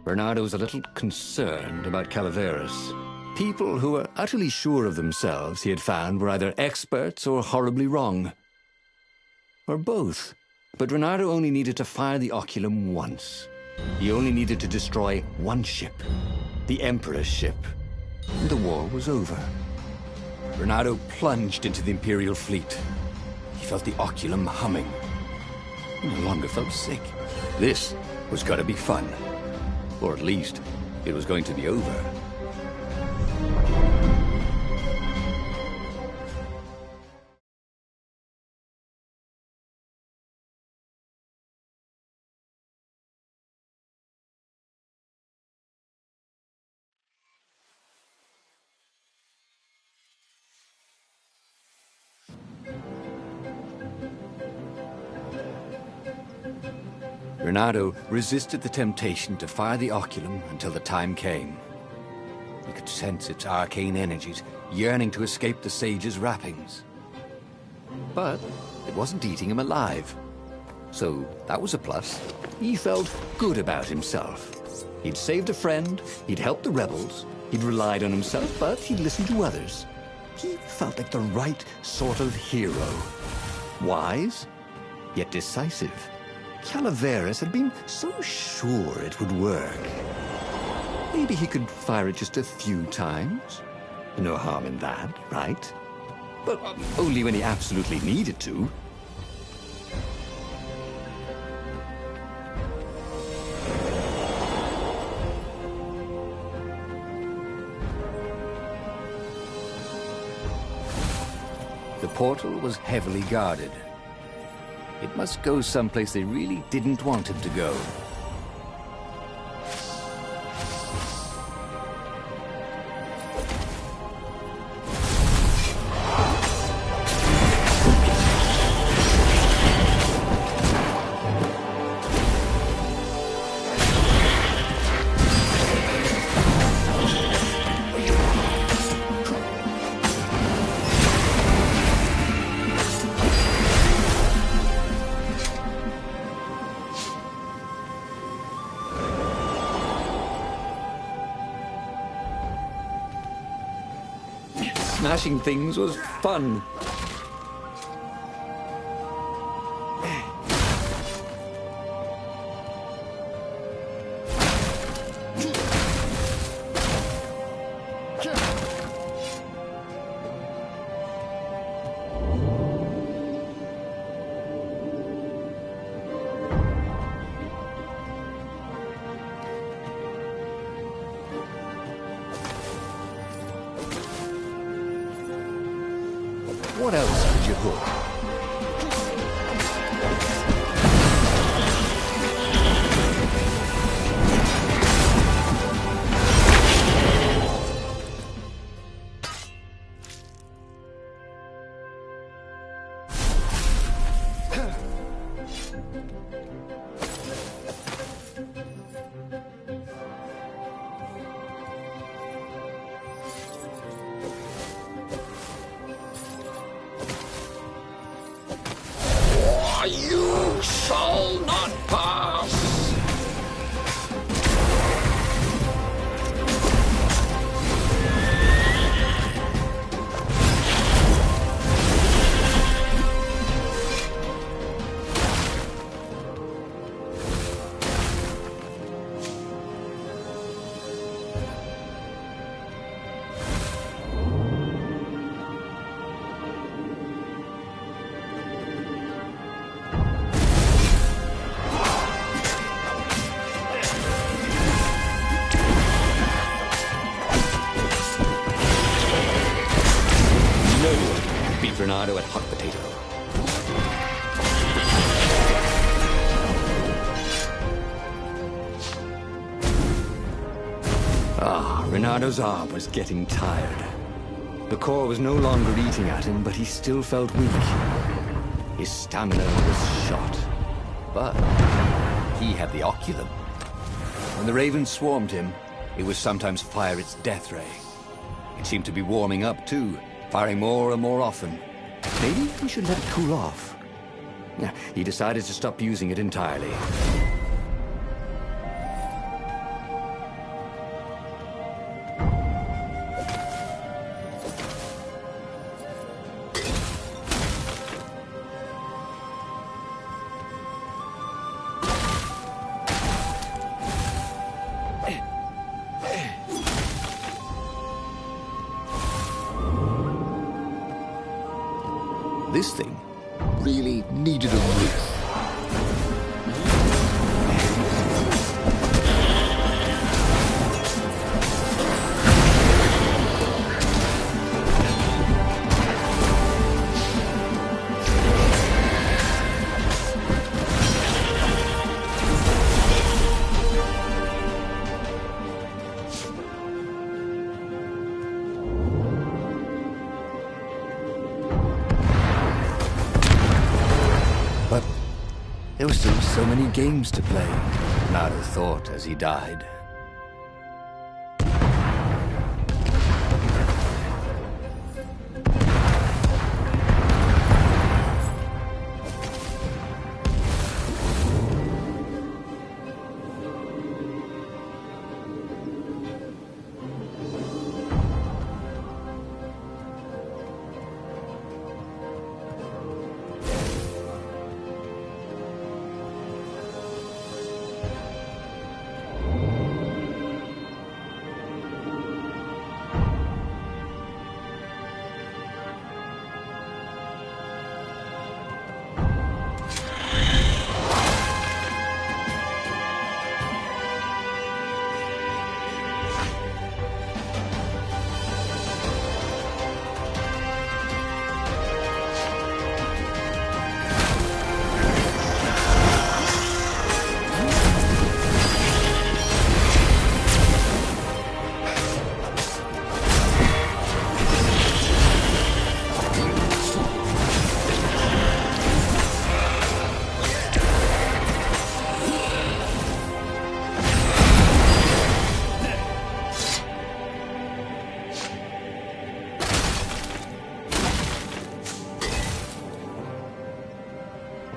Bernardo was a little concerned about Calaveras. People who were utterly sure of themselves, he had found, were either experts or horribly wrong. Or both. But Bernardo only needed to fire the oculum once. He only needed to destroy one ship, the Emperor's ship, and the war was over. Bernardo plunged into the Imperial fleet. He felt the oculum humming. He no longer felt sick. This was going to be fun. Or at least, it was going to be over. Bernardo resisted the temptation to fire the oculum until the time came. He could sense its arcane energies yearning to escape the sage's wrappings. But it wasn't eating him alive. So that was a plus. He felt good about himself. He'd saved a friend, he'd helped the rebels, he'd relied on himself, but he'd listened to others. He felt like the right sort of hero. Wise, yet decisive. Calaveras had been so sure it would work. Maybe he could fire it just a few times. No harm in that, right? But only when he absolutely needed to. The portal was heavily guarded. It must go someplace they really didn't want him to go. Smashing things was fun. Reynardo at hot potato. Reynardo's arm was getting tired. The core was no longer eating at him, but he still felt weak. His stamina was shot. But he had the oculum. When the ravens swarmed him, it would sometimes fire its death ray. It seemed to be warming up too, firing more and more often. Maybe he should let it cool off. Yeah, he decided to stop using it entirely. This thing really needed a roof. There were still so many games to play, Reynardo thought as he died.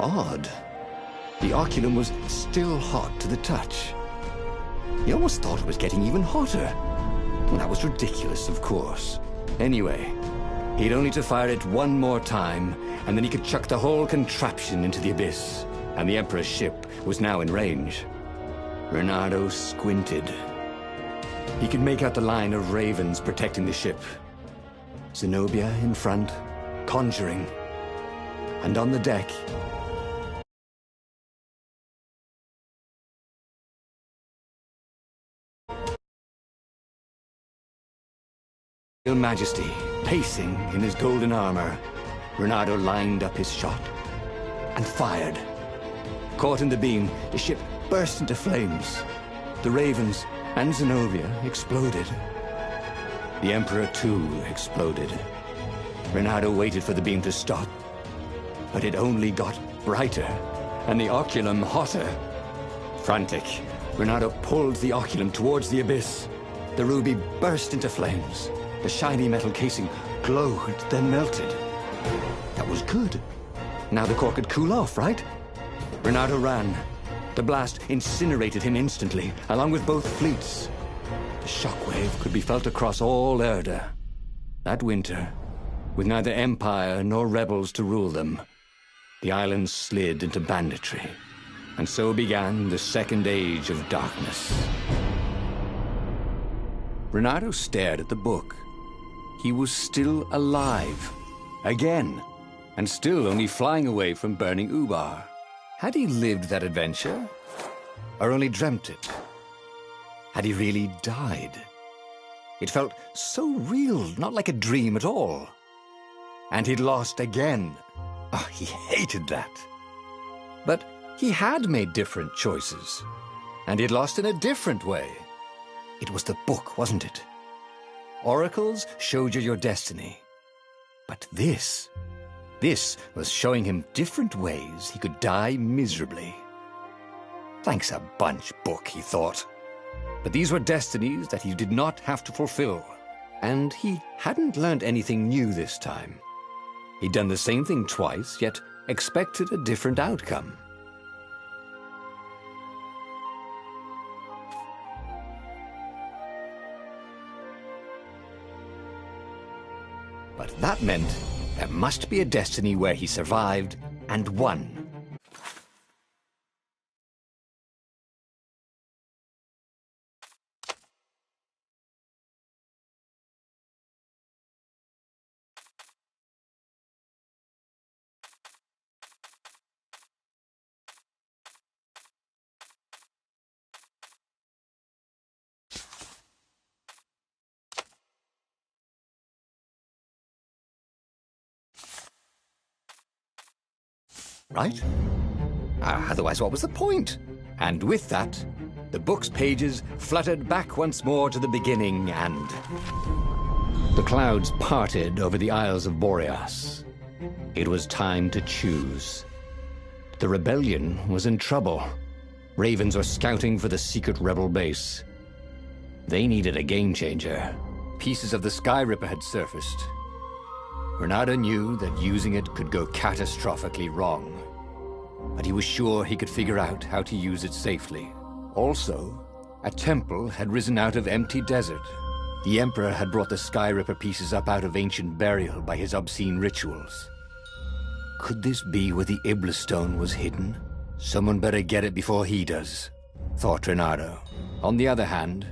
Odd. The oculum was still hot to the touch. He almost thought it was getting even hotter. Well, that was ridiculous, of course. Anyway, he'd only to fire it one more time, and then he could chuck the whole contraption into the abyss, and the Emperor's ship was now in range. Reynardo squinted. He could make out the line of ravens protecting the ship. Zenobia in front, conjuring. And on the deck, Your Majesty, pacing in his golden armor, Reynardo lined up his shot and fired. Caught in the beam, the ship burst into flames. The ravens and Zenobia exploded. The Emperor, too, exploded. Reynardo waited for the beam to stop, but it only got brighter, and the oculum hotter. Frantic, Reynardo pulled the oculum towards the abyss. The ruby burst into flames. The shiny metal casing glowed, then melted. That was good. Now the core could cool off, right? Reynardo ran. The blast incinerated him instantly, along with both fleets. The shockwave could be felt across all Erda. That winter, with neither Empire nor rebels to rule them, the islands slid into banditry. And so began the Second Age of Darkness. Reynardo stared at the book. He was still alive. Again. And still only flying away from burning Ubar. Had he lived that adventure? Or only dreamt it? Had he really died? It felt so real, not like a dream at all. and he'd lost again. Oh, he hated that. But he had made different choices, and he'd lost in a different way. It was the book, wasn't it? Oracles showed you your destiny. But this was showing him different ways he could die miserably. Thanks a bunch, book, he thought. But these were destinies that he did not have to fulfill. And he hadn't learned anything new this time. He'd done the same thing twice, yet expected a different outcome. But that meant there must be a destiny where he survived and won. Right? Otherwise, what was the point? And with that, the book's pages fluttered back once more to the beginning, and the clouds parted over the Isles of Boreas. It was time to choose. The rebellion was in trouble. Ravens were scouting for the secret rebel base. They needed a game changer. Pieces of the Sky Ripper had surfaced. Bernardo knew that using it could go catastrophically wrong, but he was sure he could figure out how to use it safely. Also, a temple had risen out of empty desert. The Emperor had brought the Sky Ripper pieces up out of ancient burial by his obscene rituals. Could this be where the Iblis stone was hidden? Someone better get it before he does, thought Bernardo. On the other hand,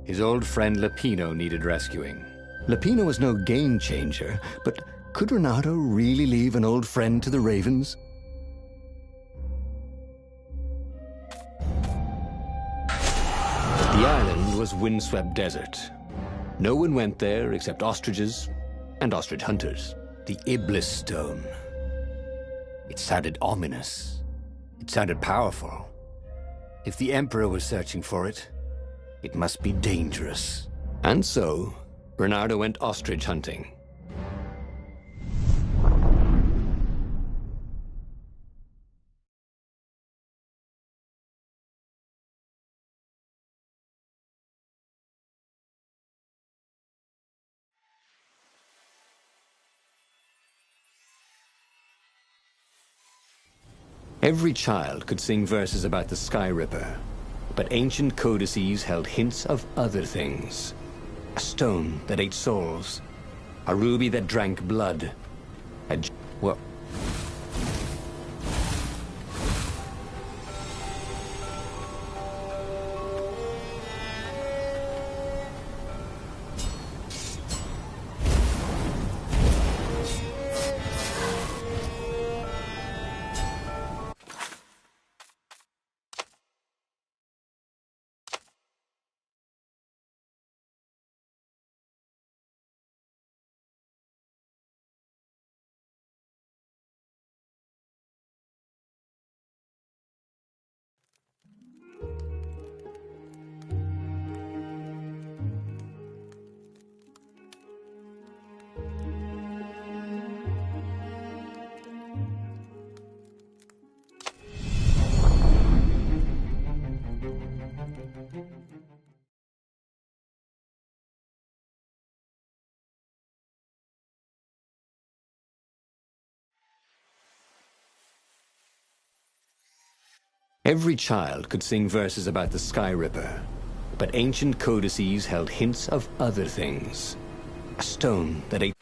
his old friend Lapino needed rescuing. Lapino was no game changer, but could Renato really leave an old friend to the Ravens? The island was windswept desert. No one went there except ostriches and ostrich hunters. The Iblis stone. It sounded ominous. It sounded powerful. If the Emperor was searching for it, it must be dangerous. And so, Bernardo went ostrich hunting. Every child could sing verses about the Sky Ripper, but ancient codices held hints of other things. A stone that ate souls, a ruby that drank blood, well, every child could sing verses about the Sky Ripper, but ancient codices held hints of other things. A stone that ate